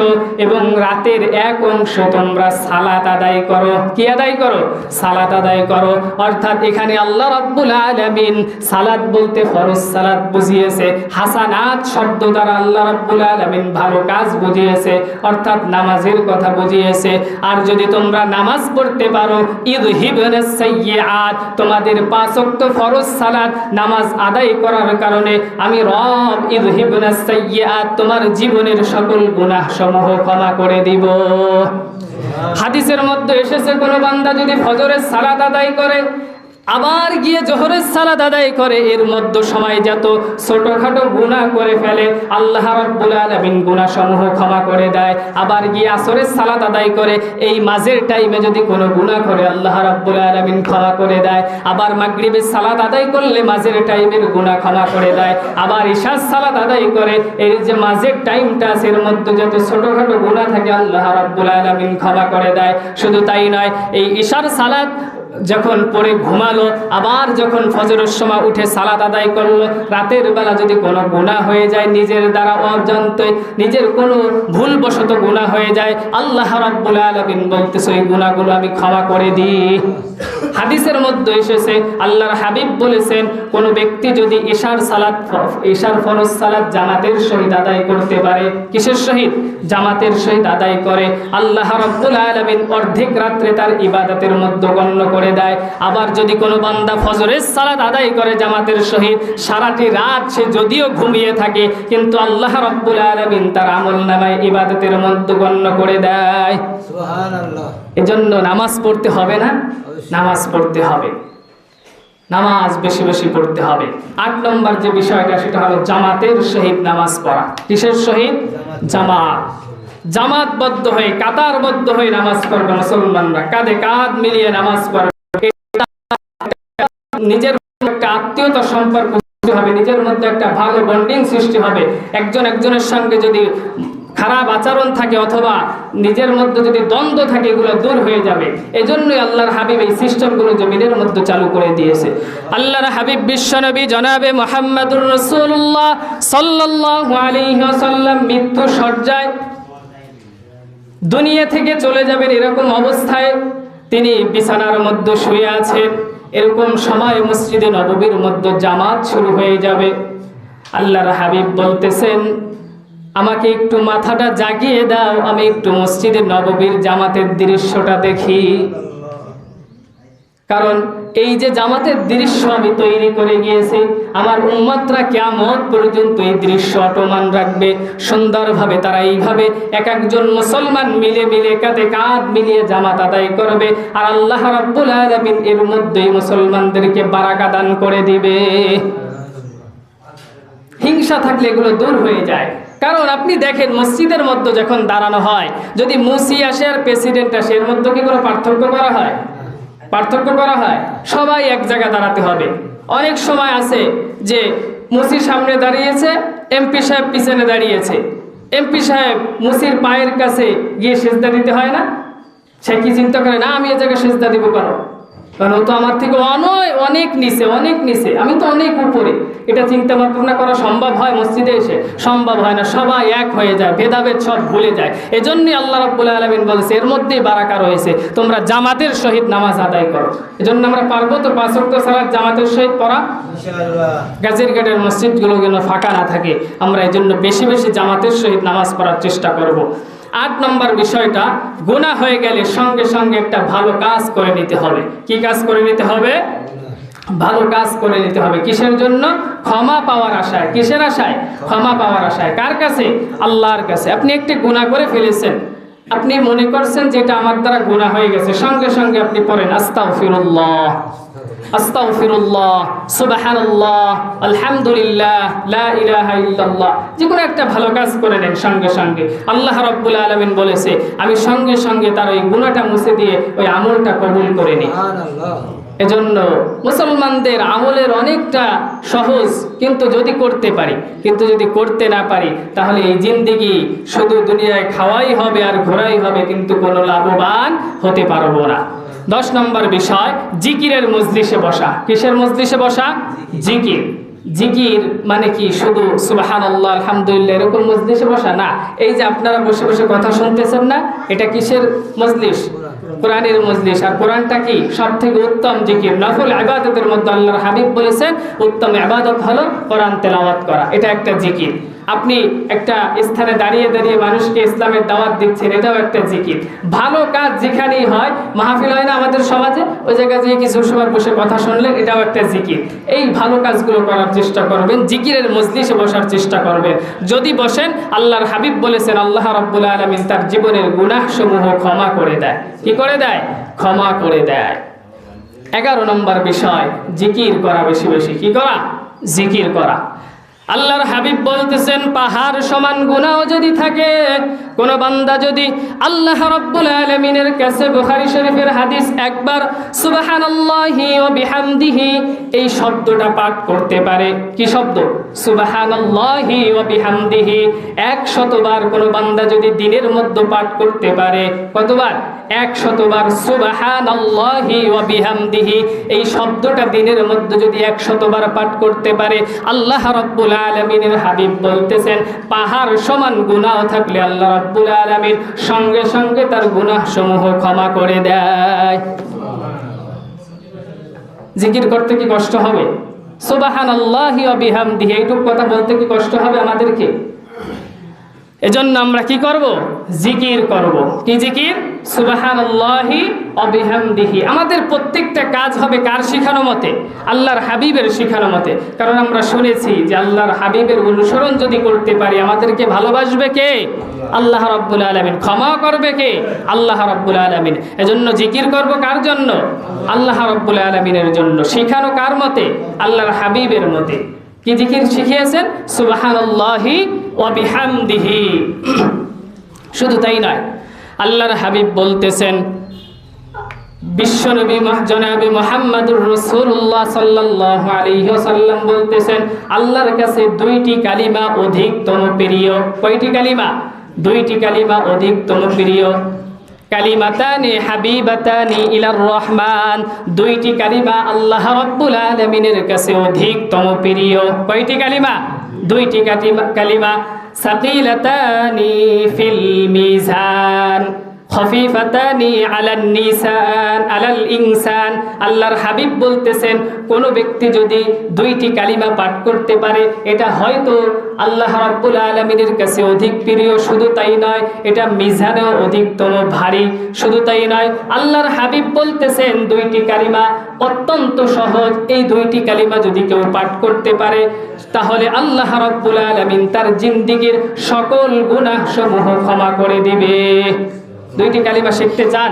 এবং রাতের 1 অংশ তোমরা সালাত আদায় করো। কি আদায় করো? সালাত আদায় করো। অর্থাৎ এখানে আল্লাহ রাব্বুল আলামিন সালাত বলতে ফরজ সালাত বুঝিয়েছে, হাসানাত শব্দ দ্বারা আল্লাহ রাব্বুল আলামিন ভালো কাজ বুঝিয়েছে, অর্থাৎ নামাজের কথা বুঝিয়েছে। আর যদি তোমরা নামাজ পড়তে পারো, ইযহিবুনাস সাইয়্যাত, তোমাদের 5 ওয়াক্ত ফরজ সালাত নামাজ আদায় করার কারণে আমি রব ইযহিবুনাস সাইয়্যাত তোমার জীবনের সকল গুনাহ সমূহ ক্ষমা করে দিব। হাদিসের মধ্যে এসেছে, কোন বান্দা যদি ফজরের সালাত আদায় করে আবার গিয়ে জোহরের সালাত আদায় করে, এর মধ্যে সময় যত ছোটখাটো গুনাহ করে ফেলে আল্লাহ রাব্বুল আলামিন গুনাহ সমূহ ক্ষমা করে দেয়। আবার গিয়ে আসরের সালাত আদায় করে, এই মাঝের টাইমে যদি কোনো গুনাহ করে আল্লাহ রাব্বুল আলামিন ক্ষমা করে দেয়। আবার মাগরিবের সালাত আদায় করলে মাঝের টাইমের গুনাহ ক্ষমা করে দেয়। আবার ইশার সালাত আদায় করে, এই যে মাঝের টাইমটা আছে এর মধ্যে যত ছোটখাটো গুনাহ থাকে আল্লাহ রাব্বুল আলামিন ক্ষমা করে দেয়। শুধু তাই নয়, এই ইশার সালাত যখন পরে ঘুমালো, আবার যখন ফজরের সময় উঠে সালাত আদায় করলো, রাতের বেলা যদি কোনো গুনাহ হয়ে যায় নিজের দ্বারা অজান্তে, নিজের কোনো ভুলবশত গুনাহ হয়ে যায়, আল্লাহ রাব্বুল আলামিন বলতেছে এই গুনাহগুলো আমি ক্ষমা করে দিই। হাদিসের মধ্যে এসেছে, আল্লাহর হাবিব বলেছেন, কোনো ব্যক্তি যদি ইশার ফরজ সালাত জামাতের সহিত আদায় করতে পারে, কিসের সহিত? জামাতের সহিত আদায় করে, আল্লাহ রাব্বুল আলামিন অর্ধেক রাত্রে তার ইবাদতের মধ্যে গণ্য করে দেয়। আবার যদি কোনো বান্দা ফজরের সালাত আদায় করে জামাতের সহিত, সারাটি রাত সে যদিও ঘুমিয়ে থাকে কিন্তু আল্লাহ রাব্বুল আলামিন তার আমলনামায় ইবাদতের মধ্যে গণ্য করে দেয়। সুবহানাল্লাহ। এজন্য নামাজ পড়তে হবে না? নামাজ পড়তে হবে। নামাজ বেশি বেশি পড়তে হবে। 8 নম্বর যে বিষয়টা সেটা হলো জামাতের সহিত নামাজ পড়া। কিসের সহিত? জামাত। জামাতবদ্ধ হয়ে কাতারবদ্ধ হয়ে নামাজ পড়বে মুসলমানরা, কাঁধে কাঁধ মিলিয়ে নামাজ পড়বে। নিজের একটা আত্মীয়তা সম্পর্ক হবে, নিজের মধ্যে একটা ভালো বন্ডিং সৃষ্টি হবে। একজন একজনের সঙ্গে যদি খারাপ আচরণ থাকে অথবা নিজের মধ্যে যদি দ্বন্দ্ব থাকে, এগুলো দূর হয়ে যাবে। এজন্যই আল্লাহর হাবিব এই সিস্টেমগুলো জমিনের মধ্যে চালু করে দিয়েছে। আল্লাহর হাবিব বিশ্বনবী জনাবে মুহাম্মদুর রাসূলুল্লাহ সাল্লাল্লাহু আলাইহি ওয়াসাল্লাম মৃত্যু সজ্জায় দুনিয়া থেকে চলে যাবেন, এরকম অবস্থায় তিনি বিছানার মধ্যে শুয়ে আছেন। এরকম সময় মসজিদে নববীর মধ্যে জামাত শুরু হয়ে যাবে। আল্লাহর হাবিব বলতেছেন, আমাকে একটু মাথাটা জাগিয়ে দাও, আমি একটু মসজিদে নববীর জামাতের দৃশ্যটা দেখি। কারণ এই যে জামাতের দৃশ্য আমি তৈরি করে গিয়েছি, আমার উম্মতরা কিয়ামত পর্যন্ত এই দৃশ্য অটমান রাখবে। সুন্দরভাবে তারা এইভাবে এক একজন মুসলমান মিলে মিলে কাঁধে কাঁধ মিলিয়ে জামাত আদায় করবে। আর আল্লাহ রাব্বুল আলামিন এর মধ্যেই মুসলমানদেরকে বারাকা দান করে দিবে। হিংসা থাকলে এগুলো দূর হয়ে যায়। কারণ আপনি দেখেন মসজিদের মধ্যে যখন দাঁড়ানো হয়, যদি মুসি আসে আর প্রেসিডেন্ট আসে, এর মধ্যে কি কোনো পার্থক্য করা হয়? পার্থক্য করা হয়? সবাই এক জায়গায় দাঁড়াতে হবে। অনেক সময় আছে যে মুসির সামনে দাঁড়িয়েছে, এমপি সাহেব পিছনে দাঁড়িয়েছে, এমপি সাহেব মুসির পায়ের কাছে গিয়ে সেজদা দিতে হয় না? সে কি চিন্তা করে, না আমি এ জায়গায় সেজদা দিব কেন? কারণ ও তো আমার থেকে অনেক নিচে, অনেক নিচে, আমি তো অনেক উপরে। এটা চিন্তা ভাবনা করা সম্ভব হয় মসজিদে এসে? সম্ভব হয় না। সবাই এক হয়ে যায়, ভেদাভেদ সব ভুলে যায়। এজন্যই আল্লাহ রাব্বুল আলামিন বলেছে এর মধ্যেই বারাকা রয়েছে, তোমরা জামাতের সহিত নামাজ আদায় করো। এজন্য আমরা পারবো তো 5 ওয়াক্ত সালাত জামাতের সহিত পড়া? ইনশাআল্লাহ। গাজীর ঘাটের মসজিদগুলো যেন ফাঁকা না থাকে, আমরা এজন্য বেশি বেশি জামাতের সহিত নামাজ পড়ার চেষ্টা করব। 8 নম্বর বিষয়টা, গুনাহ হয়ে গেলে সঙ্গে সঙ্গে একটা ভালো কাজ করে নিতে হবে। কি কাজ করে নিতে হবে? ভালো কাজ করে নিতে হবে। কিসের জন্য? ক্ষমা পাওয়ার আশায়। কিসের আশায়? ক্ষমা পাওয়ার আশায়। কার কাছে? আল্লাহর কাছে। আপনি একটি গুনাহ করে ফেলেছেন, আপনি মনে করছেন যে এটা আমার দ্বারা গুনাহ হয়ে গেছে, সঙ্গে সঙ্গে আপনি পড়েন আস্তাগফিরুল্লাহ, আস্তাগফিরুল্লাহ, সুবহানাল্লাহ, আলহামদুলিল্লাহ, লা ইলাহা ইল্লাল্লাহ। যে কোনো একটা ভালো কাজ করে নেন সঙ্গে সঙ্গে। আল্লাহ রাব্বুল আলামিন বলেছে আমি সঙ্গে সঙ্গে তার ওই গুনাহটা মুছে দিয়ে ওই আমলটা কবুল করে নিই। এজন্য মুসলমানদের আমলের অনেকটা সহজ, কিন্তু যদি করতে পারি, কিন্তু যদি করতে না পারি তাহলে এই জিন্দেগি শুধু দুনিয়ায় খাওয়াই হবে আর ঘোরাই হবে, কিন্তু কোনো লাভবান হতে পারবো না। 10 নম্বর বিষয়, জিকিরের মজলিসে বসা। কিসের মজলিসে বসা? জিকির। জিকির মানে কি শুধু সুবহানাল্লাহ আলহামদুলিল্লাহ এরকম মজলিসে বসা না। এই যে আপনারা বসে বসে কথা শুনতেছেন না, এটা কিসের মজলিস? কোরআনের মজলিস। আর কোরআনটা কি? সবথেকে উত্তম জিকির। নফল ইবাদতের মধ্যে আল্লাহর হাবিব বলেছেন উত্তম ইবাদত হলো কোরআন তেলাওয়াত করা। এটা একটা জিকির। আপনি একটা স্থানে দাঁড়িয়ে দাঁড়িয়ে মানুষকে ইসলামের দাওয়াত দিচ্ছেন, এটাও একটা জিকির। ভালো কাজ যেখানেই হয়, মাহফিল হয় না আমাদের সমাজে, ওই জায়গায় যেয়ে কিছু সময় বসে কথা শুনলেন, এটাও একটা জিকির। এই ভালো কাজগুলো করার চেষ্টা করবেন, জিকিরের মজলিসে বসার চেষ্টা করবেন। যদি বসেন, আল্লাহর হাবিব বলেছেন আল্লাহ রাব্বুল আলামিন তার জীবনের গুনাহসমূহ ক্ষমা করে দেয়। কি করে দেয়? ক্ষমা করে দেয়। 11 নম্বর বিষয়, জিকির করা বেশি বেশি। কি করা? জিকির করা। আল্লাহর হাবিব বলতেছেন পাহাড় সমান গুনাহ যদি থাকে, কোন বান্দা যদি আল্লাহ রাব্বুল আলামিনের কাছে, বুখারী শরীফের হাদিস, একবার সুবহানাল্লাহি ওয়া বিহামদিহি এই শব্দটা পাঠ করতে পারে। কি শব্দ? সুবহানাল্লাহি ওয়া বিহামদিহি। 100 বার কোন বান্দা যদি দিনের মধ্যে পাঠ করতে পারে, কতবার? 100 বার সুবহানাল্লাহি ওয়া বিহামদিহি এই শব্দটা দিনের মধ্যে যদি 100 বার পাঠ করতে পারে, আল্লাহ রাব্বুল আলামিনের হাবিব বলতেছেন পাহাড় সমান গুনাহ থাকলে আল্লাহ রাব্বুল আলামিন সঙ্গে সঙ্গে তার গুনাহসমূহ ক্ষমা করে দেয়। জিকির করতে কি কষ্ট হবে? সুবহানাল্লাহি ওয়া বিহামদিহি এইটুকু কথা বলতে কি কষ্ট হবে আমাদেরকে? এজন্য আমরা কি করব? জিকির করব। কি জিকির? সুবহানাল্লাহি ওয়া বিহামদিহি। আমাদের প্রত্যেকটা কাজ হবে কার শিখানো মতে? আল্লাহর হাবিবের শিখানো মতে। কারণ আমরা শুনেছি যে আল্লাহর হাবিবের অনুসরণ যদি করতে পারি, আমাদেরকে ভালোবাসবে কে? আল্লাহ রাব্বুল আলামিন। ক্ষমা করবে কে? আল্লাহ রাব্বুল আলামিন। এজন্য জিকির করব কার জন্য? আল্লাহ রাব্বুল আলামিনের জন্য। শিখানো কার মতে? আল্লাহর হাবিবের মতে। কি জিকির শিখিয়েছেন? সুবহানাল্লাহি ওয়া বিহামদিহি। শুধু তাই নয়, আল্লাহর হাবিব বলতেছেন, বিশ্বনবী জনাবে মুহাম্মদুর রাসূলুল্লাহ সাল্লাল্লাহু আলাইহি ওয়াসাল্লাম বলতেছেন, আল্লাহর কাছে দুইটি কালিমা অধিকতম প্রিয়। কয়টি কালিমা? দুইটি কালিমা অধিকতম প্রিয়। কালিমাতানি হাবিবাতানি ইলার রহমান। দুইটি কালিমা আল্লাহ রাব্বুল আলামিনের কাছে অধিকতম প্রিয়। কয়টি কালিমা? দুইটি কালিমা। সাকিলাতানি ফিল মিজান খফিফাতানি আলান নিসান আলাল ইনসান। আল্লাহর হাবিব বলতেছেন, কোন ব্যক্তি যদি দুইটি কালিমা পাঠ করতে পারে, এটা হয়তো আল্লাহ রাব্বুল আলামিনের কাছে অধিক প্রিয়। শুধু তাই নয়, এটা মিজানেও অধিকতম ভারী। শুধু তাই নয়, আল্লাহর হাবিব বলতেছেন দুইটি কালিমা অত্যন্ত সহজ। এই দুইটি কালিমা যদি কেউ পাঠ করতে পারে, তাহলে আল্লাহ রাব্বুল আলামিন তার জিন্দেগীর সকল গুনাহ সমূহ ক্ষমা করে দিবে। দুইটি কালিমা শিখতে চান?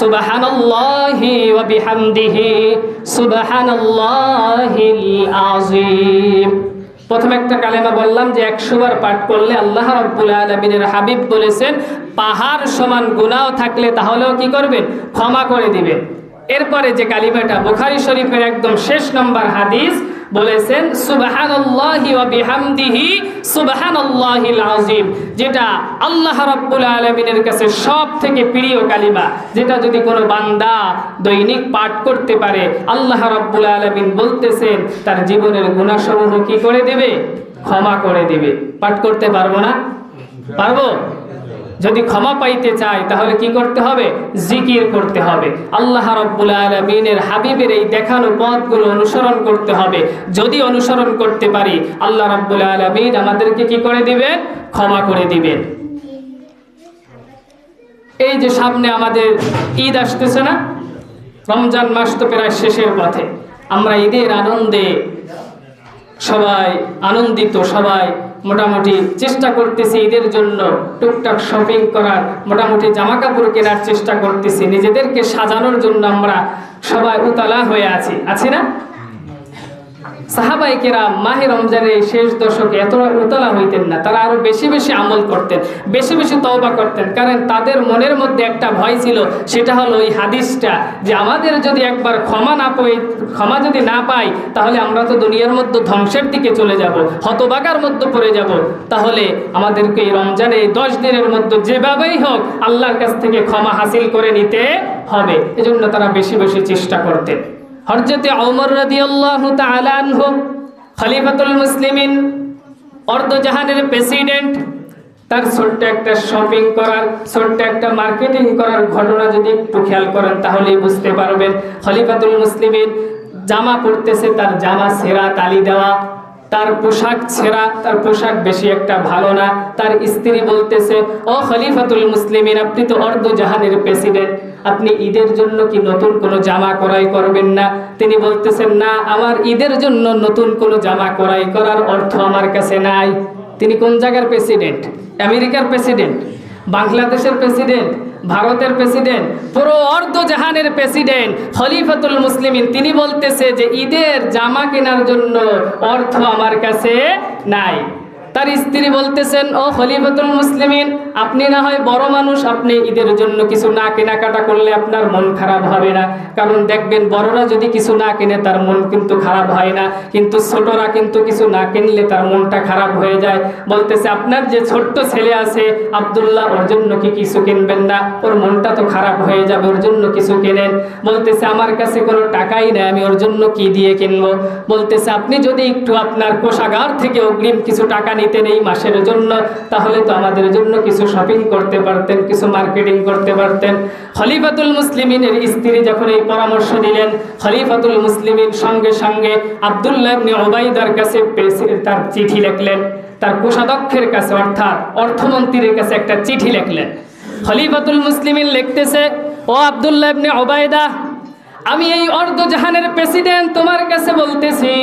সুবহানাল্লাহি ওয়া বিহামদিহি সুবহানাল্লাহিল আযীম। প্রথম একটা কালিমা বললাম যে 100 বার পাঠ করলে আল্লাহ রাব্বুল আলামিনের হাবিব বলেছেন, পাহাড় সমান গুনাহ থাকলে তাহলেও কি করবেন? ক্ষমা করে দিবেন। এরপরে যে কালিমাটা বুখারী শরীফের একদম শেষ নম্বর হাদিস বলেছেন, সুবহানাল্লাহি ওয়া বিহামদিহি সুবহানাল্লাহিল আযীম, যেটা আল্লাহ রাব্বুল আলামিনের কাছে সবথেকে প্রিয় কালিমা, যেটা যদি কোনো বান্দা দৈনিক পাঠ করতে পারে, আল্লাহ রাব্বুল আলামিন বলতেছেন তার জীবনের গুনাহসমূহ কি করে দেবে? ক্ষমা করে দিবে। পাঠ করতে পারবো না? পারবো? যদি ক্ষমা পাইতে চাই তাহলে কি করতে হবে? জিকির করতে হবে। আল্লাহ রাব্বুল আলামিনের হাবিবের এই দেখানো পথগুলো অনুসরণ করতে হবে। যদি অনুসরণ করতে পারি, আল্লাহ রাব্বুল আলামিন আমাদেরকে কি করে দিবেন? ক্ষমা করে দিবেন। এই যে সামনে আমাদের ঈদ আসতেছে না? রমজান মাস তো প্রায় শেষের পথে। আমরা ঈদের আনন্দে সবাই আনন্দিত, সবাই মোটামুটি চেষ্টা করতেছি ঈদের জন্য টুকটাক শপিং করার, মোটামুটি জামা কাপড় কেনার চেষ্টা করতেছি, নিজেদেরকে সাজানোর জন্য আমরা সবাই উতলা হয়ে আছি না? সাহাবায়ে কেরাম মাহে রমজানের শেষ দশকে এতটা উতলা হইতেন না। তারা আরো বেশি বেশি আমল করতেন, বেশি বেশি তওবা করতেন। কারণ তাদের মনের মধ্যে একটা ভয় ছিল, সেটা হলো ওই হাদিসটা যে আমাদের যদি একবার ক্ষমা যদি না পাই, তাহলে আমরা তো দুনিয়ার মধ্যে ধ্বংসের দিকে চলে যাব, হতবাগার মধ্যে পড়ে যাব। তাহলে আমাদেরকে এই রমজানে 10 দিনের মধ্যে যেভাবেই হোক আল্লাহর কাছ থেকে ক্ষমা হাসিল করে নিতে হবে। এজন্য তারা বেশি বেশি চেষ্টা করতেন। হযরতে ওমর রাদিয়াল্লাহু তাআলা আনহু, খলিফাতুল মুসলিমিন, অর্ধজাহানের প্রেসিডেন্ট, তার ছোট্ট একটা শপিং করার, ছোট্ট একটা মার্কেটিং করার ঘটনা যদি একটু খেয়াল করেন তাহলেই বুঝতে পারবেন। খলিফাতুল মুসলিমিন জামা পরতেছে, তার জামা ছেঁড়া, তালি দেওয়া, তার পোশাক ছেঁড়া, তার পোশাক বেশি একটা ভালো না। তার স্ত্রী বলতেছে, ও খলিফাতুল মুসলিমিন, আপনি তো অর্ধজাহানের প্রেসিডেন্ট, আপনি ঈদের জন্য কি নতুন কোনো জামা ক্রয় করবেন না? তিনি বলতেছেন, না, আমার ঈদের জন্য নতুন কোনো জামা ক্রয় করার অর্থ আমার কাছে নাই। তিনি কোন জায়গার প্রেসিডেন্ট? আমেরিকার প্রেসিডেন্ট, বাংলাদেশের প্রেসিডেন্ট, ভারতের প্রেসিডেন্ট, পুরো অর্ধজাহানের প্রেসিডেন্ট খলিফাতুল মুসলিমিন। তিনি বলতেছে যে ঈদের জামা কেনার জন্য অর্থ আমার কাছে নাই। তার স্ত্রী বলতেছেন, ও খলিফাতুল মুসলিমিন, আপনি না হয় বড় মানুষ, আপনি ঈদের জন্য কিছু না কেনাকাটা করলে আপনার মন খারাপ হবে না। কারণ দেখবেন বড়রা যদি কিছু না কেনে তার মন কিন্তু খারাপ হয় না, কিন্তু ছোটরা কিন্তু কিছু না কিনলে তার মনটা খারাপ হয়ে যায়। বলতেছে, আপনার যে ছোট্ট ছেলে আছে আব্দুল্লাহ, ওর জন্য কি কিছু কিনবেন না? ওর মনটা তো খারাপ হয়ে যাবে, ওর জন্য কিছু কেনেন। বলতেছে, আমার কাছে কোনো টাকাই নেই, আমি ওর জন্য কি দিয়ে কিনবো? বলতেছে, আপনি যদি একটু আপনার কোষাগার থেকে অগ্রিম কিছু টাকা নিতেন এই মাসের জন্য, তাহলে তো আমাদের জন্য কিছু শপিং করতে পারতেন, কিছু মার্কেটিং করতে পারতেন। খলিফাতুল মুসলিমিনের স্ত্রী যখন এই পরামর্শ দিলেন, খলিফাতুল মুসলিমিন সঙ্গে সঙ্গে আব্দুল্লাহ ইবনে উবাইদার কাছে তার চিঠি লিখলেন, তার কোষাধ্যক্ষের কাছে অর্থাৎ অর্থমন্ত্রীর কাছে একটা চিঠি লিখলেন। খলিফাতুল মুসলিমিন লিখতেছে, ও আব্দুল্লাহ ইবনে উবাইদা, আমি এই অর্ধজাহানের প্রেসিডেন্ট তোমার কাছে বলতেছি,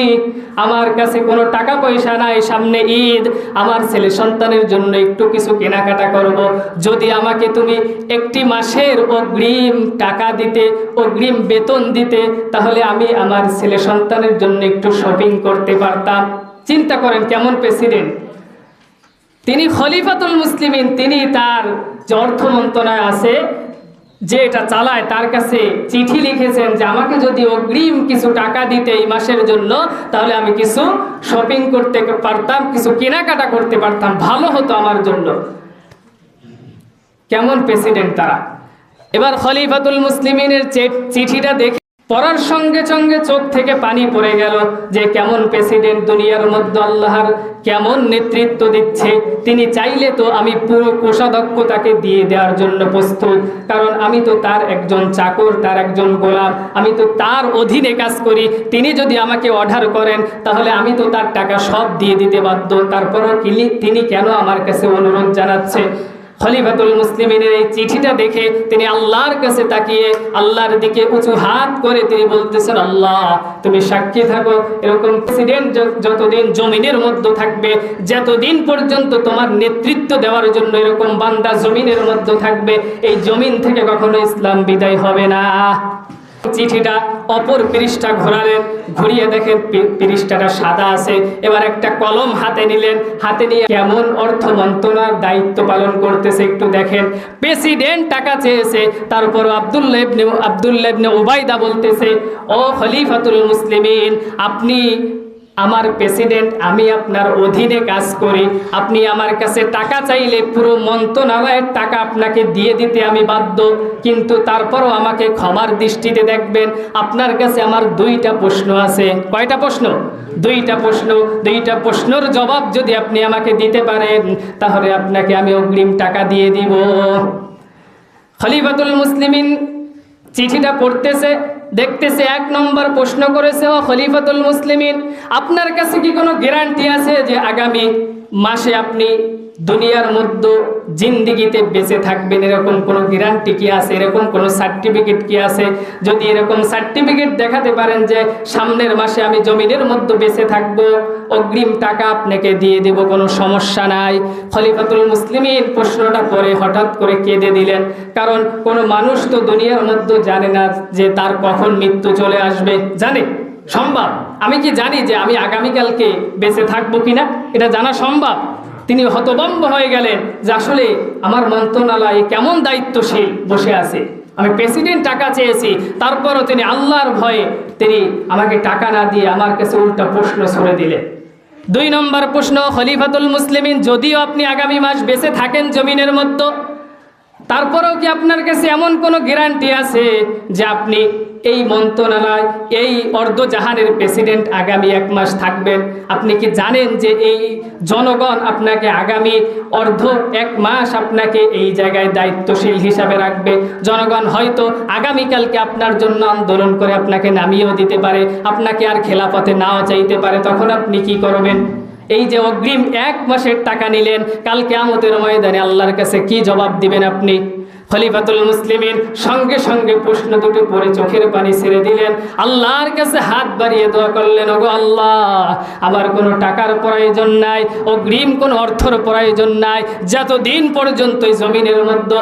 আমার কাছে কোনো টাকা পয়সা নাই, সামনে ঈদ, আমার ছেলে সন্তানের জন্য একটু কিছু কেনাকাটা করব। যদি আমাকে তুমি একটি মাসের অগ্রিম টাকা দিতে, অগ্রিম বেতন দিতে, তাহলে আমি আমার ছেলে সন্তানের জন্য একটু শপিং করতে পারতাম। চিন্তা করেন কেমন প্রেসিডেন্ট তিনি, খলিফাতুল মুসলিমিন। তিনি তার যে অর্থ মন্ত্রণালয় আছে, যে এটা চালায়, তার কাছে চিঠি লিখেছেন যে আমাকে যদি অগ্রিম কিছু টাকা দিতে এই মাসের জন্য, তাহলে আমি কিছু শপিং করতে পারতাম, কিছু কেনাকাটা করতে পারতাম, ভালো হতো আমার জন্য। কেমন প্রেসিডেন্ট তারা। এবার খলিফাতুল মুসলিমিনের চিঠিটা দেখে পড়ার সঙ্গে সঙ্গে চোখ থেকে পানি পড়ে গেল যে কেমন প্রেসিডেন্ট, দুনিয়ার মধ্যে আল্লাহর কেমন নেতৃত্ব দিচ্ছে। তিনি চাইলে তো আমি পুরো কোষাধ্যক্ষ তাকে দিয়ে দেওয়ার জন্য প্রস্তুত, কারণ আমি তো তার একজন চাকর, তার একজন গোলাম, আমি তো তার অধীনে কাজ করি। তিনি যদি আমাকে অর্ডার করেন তাহলে আমি তো তার টাকা সব দিয়ে দিতে বাধ্য। তারপরও তিনি কেন আমার কাছে অনুরোধ জানাচ্ছে? খলিফাতুল মুসলিমিনের এই চিঠিটা দেখে তিনি আল্লাহর কাছে তাকিয়ে আল্লাহর দিকে উঁচু হাত করে তিনি বলতেছেন, আল্লাহ তুমি সাক্ষী থাকো, এরকম প্রেসিডেন্ট যতদিন জমিনের মধ্যে থাকবে, যতদিন পর্যন্ত তোমার নেতৃত্ব দেওয়ার জন্য এরকম বান্দা জমিনের মধ্যে থাকবে, এই জমিন থেকে কখনো ইসলাম বিদায় হবে না। চিঠিটা অপর পৃষ্ঠা ঘোরালেন, ঘুরিয়ে দেখেন পৃষ্ঠাটা সাদা আছে। এবার একটা কলম হাতে নিলেন, হাতে নিয়ে কেমন অর্থ মন্ত্রণালয়ের দায়িত্ব পালন করতেছে একটু দেখেন। প্রেসিডেন্ট টাকা চেয়েছে, তারপর আব্দুল্লাহ ইবনে উবাইদা বলতেছে, ও খলিফাতুল মুসলিমিন, আপনি আমার প্রেসিডেন্ট, আমি আপনার অধীনে কাজ করি, আপনি আমার কাছে টাকা চাইলে পুরো মন্ত্রণালয়ের টাকা আপনাকে দিয়ে দিতে আমি বাধ্য, কিন্তু তারপরও আমাকে ক্ষমার দৃষ্টিতে দেখবেন। আপনার কাছে আমার দুইটা প্রশ্ন আছে। কয়টা প্রশ্ন? দুইটা প্রশ্ন। দুইটা প্রশ্নের জবাব যদি আপনি আমাকে দিতে পারেন, তাহলে আপনাকে আমি অগ্রিম টাকা দিয়ে দিব। খলিফাতুল মুসলিমিন চিঠিটা পড়তেছে, দেখতেছে, এক নম্বর প্রশ্ন করেছে, ও খলিফাতুল মুসলিমিন, আপনার কাছে কি কোনো গ্যারান্টি আছে যে আগামী মাসে আপনি দুনিয়ার মধ্যে জিন্দিগিতে বেঁচে থাকবেন? এরকম কোনো গ্যারান্টি কি আছে? এরকম কোনো সার্টিফিকেট কি আছে? যদি এরকম সার্টিফিকেট দেখাতে পারেন যে সামনের মাসে আমি জমিনের মধ্যে বেঁচে থাকবো, অগ্রিম টাকা আপনাকে দিয়ে দেব, কোনো সমস্যা নাই। খলিফাতুল মুসলিমিন প্রশ্নটা পরে হঠাৎ করে কেঁদে দিলেন, কারণ কোনো মানুষ তো দুনিয়ার মধ্যে জানে না যে তার কখন মৃত্যু চলে আসবে। জানে? সম্ভব? আমি কি জানি যে আমি আগামীকালকে বেঁচে থাকবো কিনা? এটা জানা সম্ভব? তিনি হতভম্ব হয়ে গেলেন যে আসলে আমার মন্ত্রণালয় কেমন দায়িত্বশীল বসে আছে, আমি প্রেসিডেন্ট টাকা চেয়েছি, তারপরও তিনি আল্লাহর ভয়ে তিনি আমাকে টাকা না দিয়ে আমার কাছে উল্টা প্রশ্ন ছুড়ে দিলেন। দুই নম্বর প্রশ্ন, খলিফাতুল মুসলিমিন, যদিও আপনি আগামী মাস বেঁচে থাকেন জমিনের মধ্যে, তারপরেও কি আপনার কাছে এমন কোনো গ্যারান্টি আছে যে আপনি এই মন্ত্রণালয়, এই অর্ধজাহানের প্রেসিডেন্ট আগামী এক মাস থাকবেন? আপনি কি জানেন যে এই জনগণ আপনাকে আগামী এক মাস আপনাকে এই জায়গায় দায়িত্বশীল হিসাবে রাখবে? জনগণ হয়তো আগামীকালকে আপনার জন্য আন্দোলন করে আপনাকে নামিয়েও দিতে পারে, আপনাকে আর খেলাফতে নাও চাইতে পারে, তখন আপনি কি করবেন? এই যে অগ্রিম এক মাসের টাকা নিলেন, কাল কিয়ামতের ময়দানে আল্লাহর কাছে কি জবাব দিবেন আপনি? খলিফাতুল মুসলিমিন সঙ্গে সঙ্গে প্রশ্ন দুটো পরে চোখের পানি ছেড়ে দিলেন, আল্লাহর কাছে হাত বাড়িয়ে দোয়া করলেন, ওগো আল্লাহ, আমার কোনো টাকার প্রয়োজন নাই, অগ্রিম কোনো অর্থর প্রয়োজন নাই, যতদিন পর্যন্ত এই জমিনের মধ্যে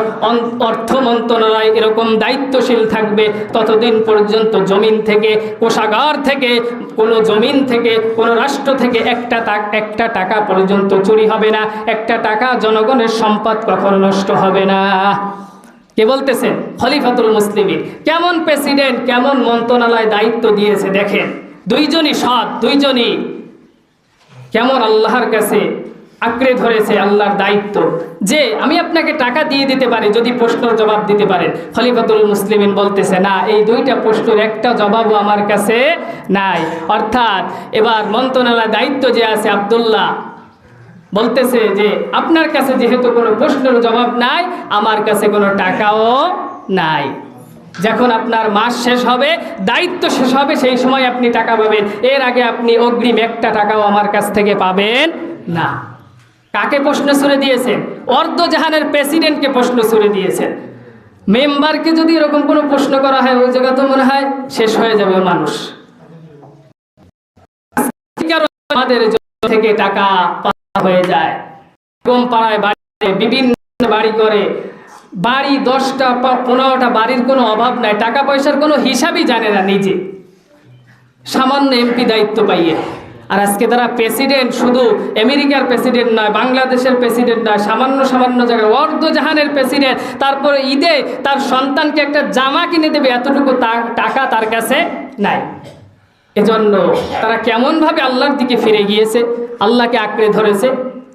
অর্থ মন্ত্রণালয় এরকম দায়িত্বশীল থাকবে, ততদিন পর্যন্ত জমিন থেকে, কোষাগার থেকে, কোনো জমিন থেকে, কোনো রাষ্ট্র থেকে একটা টাকা পর্যন্ত চুরি হবে না, একটা টাকা জনগণের সম্পদ কখনো নষ্ট হবে না। কে বলতেছেন? খলিফাতুল মুসলিমিন। কেমন প্রেসিডেন্ট, কেমন মন্ত্রণালয় দায়িত্ব দিয়েছে দেখেন। দুইজনই সৎ, দুইজনই কেমন আল্লাহর কাছে আঁকড়ে ধরেছে আল্লাহর দায়িত্ব, যে আমি আপনাকে টাকা দিয়ে দিতে পারি যদি প্রশ্নের জবাব দিতে পারেন। খলিফাতুল মুসলিমিন বলতেছে, না, এই দুইটা প্রশ্নের একটা জবাবও আমার কাছে নাই। অর্থাৎ এবার মন্ত্রণালয় দায়িত্ব যে আছে আব্দুল্লাহ বলতেছে যে আপনার কাছে যেহেতু কোনো প্রশ্নের জবাব নাই, আমার কাছে কোনো টাকাও নাই, যখন আপনার মাস শেষ হবে, দায়িত্ব শেষ হবে, সেই সময় আপনি টাকা পাবেন, এর আগে আপনি অগ্রিম একটা টাকাও আমার কাছ থেকে পাবেন না। কাকে প্রশ্ন ছুড়ে দিয়েছেন? অর্ধজাহানের প্রেসিডেন্টকে প্রশ্ন ছুড়ে দিয়েছেন। মেম্বারকে যদি এরকম কোনো প্রশ্ন করা হয়, ওই জায়গা তো মনে হয় শেষ হয়ে যাবে মানুষ। আমাদের থেকে টাকা হয়ে যায়, কম পাড়ায় বাড়ি, বিভিন্ন বাড়ি করে, বাড়ি 10টা 15টা বাড়ির কোনো অভাব নাই, টাকা পয়সার কোনো হিসাবই জানে না নিজে, সামান্য এমপি দায়িত্ব পাইয়ে। আর আজকে তারা প্রেসিডেন্ট, শুধু আমেরিকার প্রেসিডেন্ট নয়, বাংলাদেশের প্রেসিডেন্ট নয়, সামান্য সামান্য জায়গায় অর্ধজাহানের প্রেসিডেন্ট। তারপরে ঈদে তার সন্তানকে একটা জামা কিনে দেবে, এতটুকু টাকা তার কাছে নাই। এজন্য তারা কেমনভাবে আল্লাহর দিকে ফিরে গিয়েছে, আল্লাহকে আঁকড়ে ধরেছে,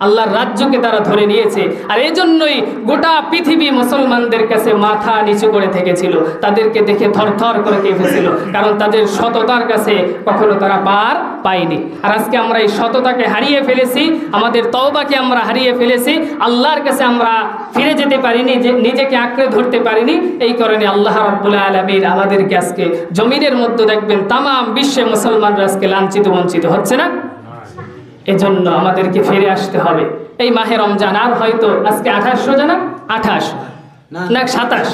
আল্লাহর রাজ্যকে তারা ধরে নিয়েছে। আর এজন্যই গোটা পৃথিবী মুসলমানদের কাছে মাথা নিচু করে থেকেছিল, তাদেরকে দেখে থরথর করে কেঁপেছিল, কারণ তাদের সততার কাছে কখনো তারা পার পায়নি। আর আজকে আমরা এই সততাকে হারিয়ে ফেলেছি, আমাদের তওবাকে আমরা হারিয়ে ফেলেছি, আল্লাহর কাছে আমরা ফিরে যেতে পারিনি, যে নিজেকে আঁকড়ে ধরতে পারিনি। এই কারণে আল্লাহ রাব্বুল আলামিন আমাদেরকে আজকে জমিনের মধ্যে দেখবেন তাম বিশ্বে মুসলমানরা আজকে লাঞ্ছিত বঞ্চিত হচ্ছে না। এজন্য আমাদেরকে ফিরে আসতে হবে এই মাহে রমজান। আর হয়তো আজকে 28 জানা, 28 না 27,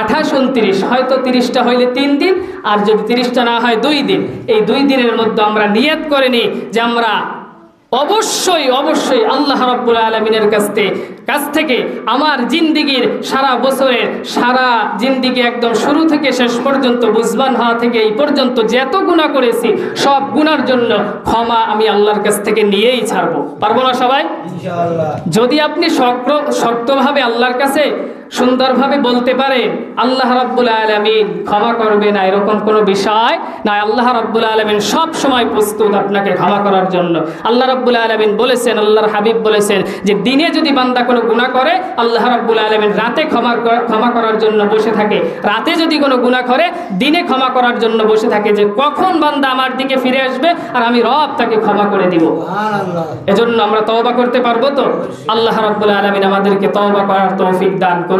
28, 29, হয়তো 30টা হইলে 3 দিন, আর যদি 30টা না হয় 2 দিন। এই 2 দিনের মধ্যে আমরা নিয়ত করে নিই যে আমরা অবশ্যই অবশ্যই আল্লাহ রাব্বুল আলামিনের কাছ থেকে আমার জিন্দিগির সারা বছরের সারা জিন্দিগি একদম শুরু থেকে শেষ পর্যন্ত বুঝবান হওয়া থেকে এই পর্যন্ত যত গুনাহ করেছি সব গুনার জন্য ক্ষমা আমি আল্লাহর কাছ থেকে নিয়েই ছাড়বো। পারবো না সবাই? ইনশাআল্লাহ। যদি আপনি শক্তভাবে আল্লাহর কাছে সুন্দরভাবে বলতে পারেন, আল্লাহ রাব্বুল আলামিন ক্ষমা করবে না, এরকম কোনো বিষয় না। আল্লাহ রাব্বুল আলামিন সব সময় প্রস্তুত আপনাকে ক্ষমা করার জন্য। আল্লাহ রাব্বুল আলামিন বলেছেন, আল্লাহর হাবিব বলেছেন যে দিনে যদি বান্দা কোনো গুনাহ করে, আল্লাহ রাব্বুল আলামিন রাতে ক্ষমা করার জন্য বসে থাকে। রাতে যদি কোনো গুনাহ করে, দিনে ক্ষমা করার জন্য বসে থাকে, যে কখন বান্দা আমার দিকে ফিরে আসবে আর আমি রব তাকে ক্ষমা করে দিব। এজন্য আমরা তওবা করতে পারবো তো? আল্লাহ রাব্বুল আলামিন আমাদেরকে তওবা করার তৌফিক দান করুন।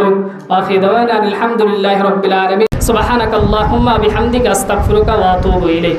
আখির দাওয়ানা আলহামদুলিল্লাহি রাব্বিল আলামিন। সুবহানাকাল্লাহুম্মা বিহামদিকা আস্তাগফিরুকা ওয়া আতুবু ইলাইক।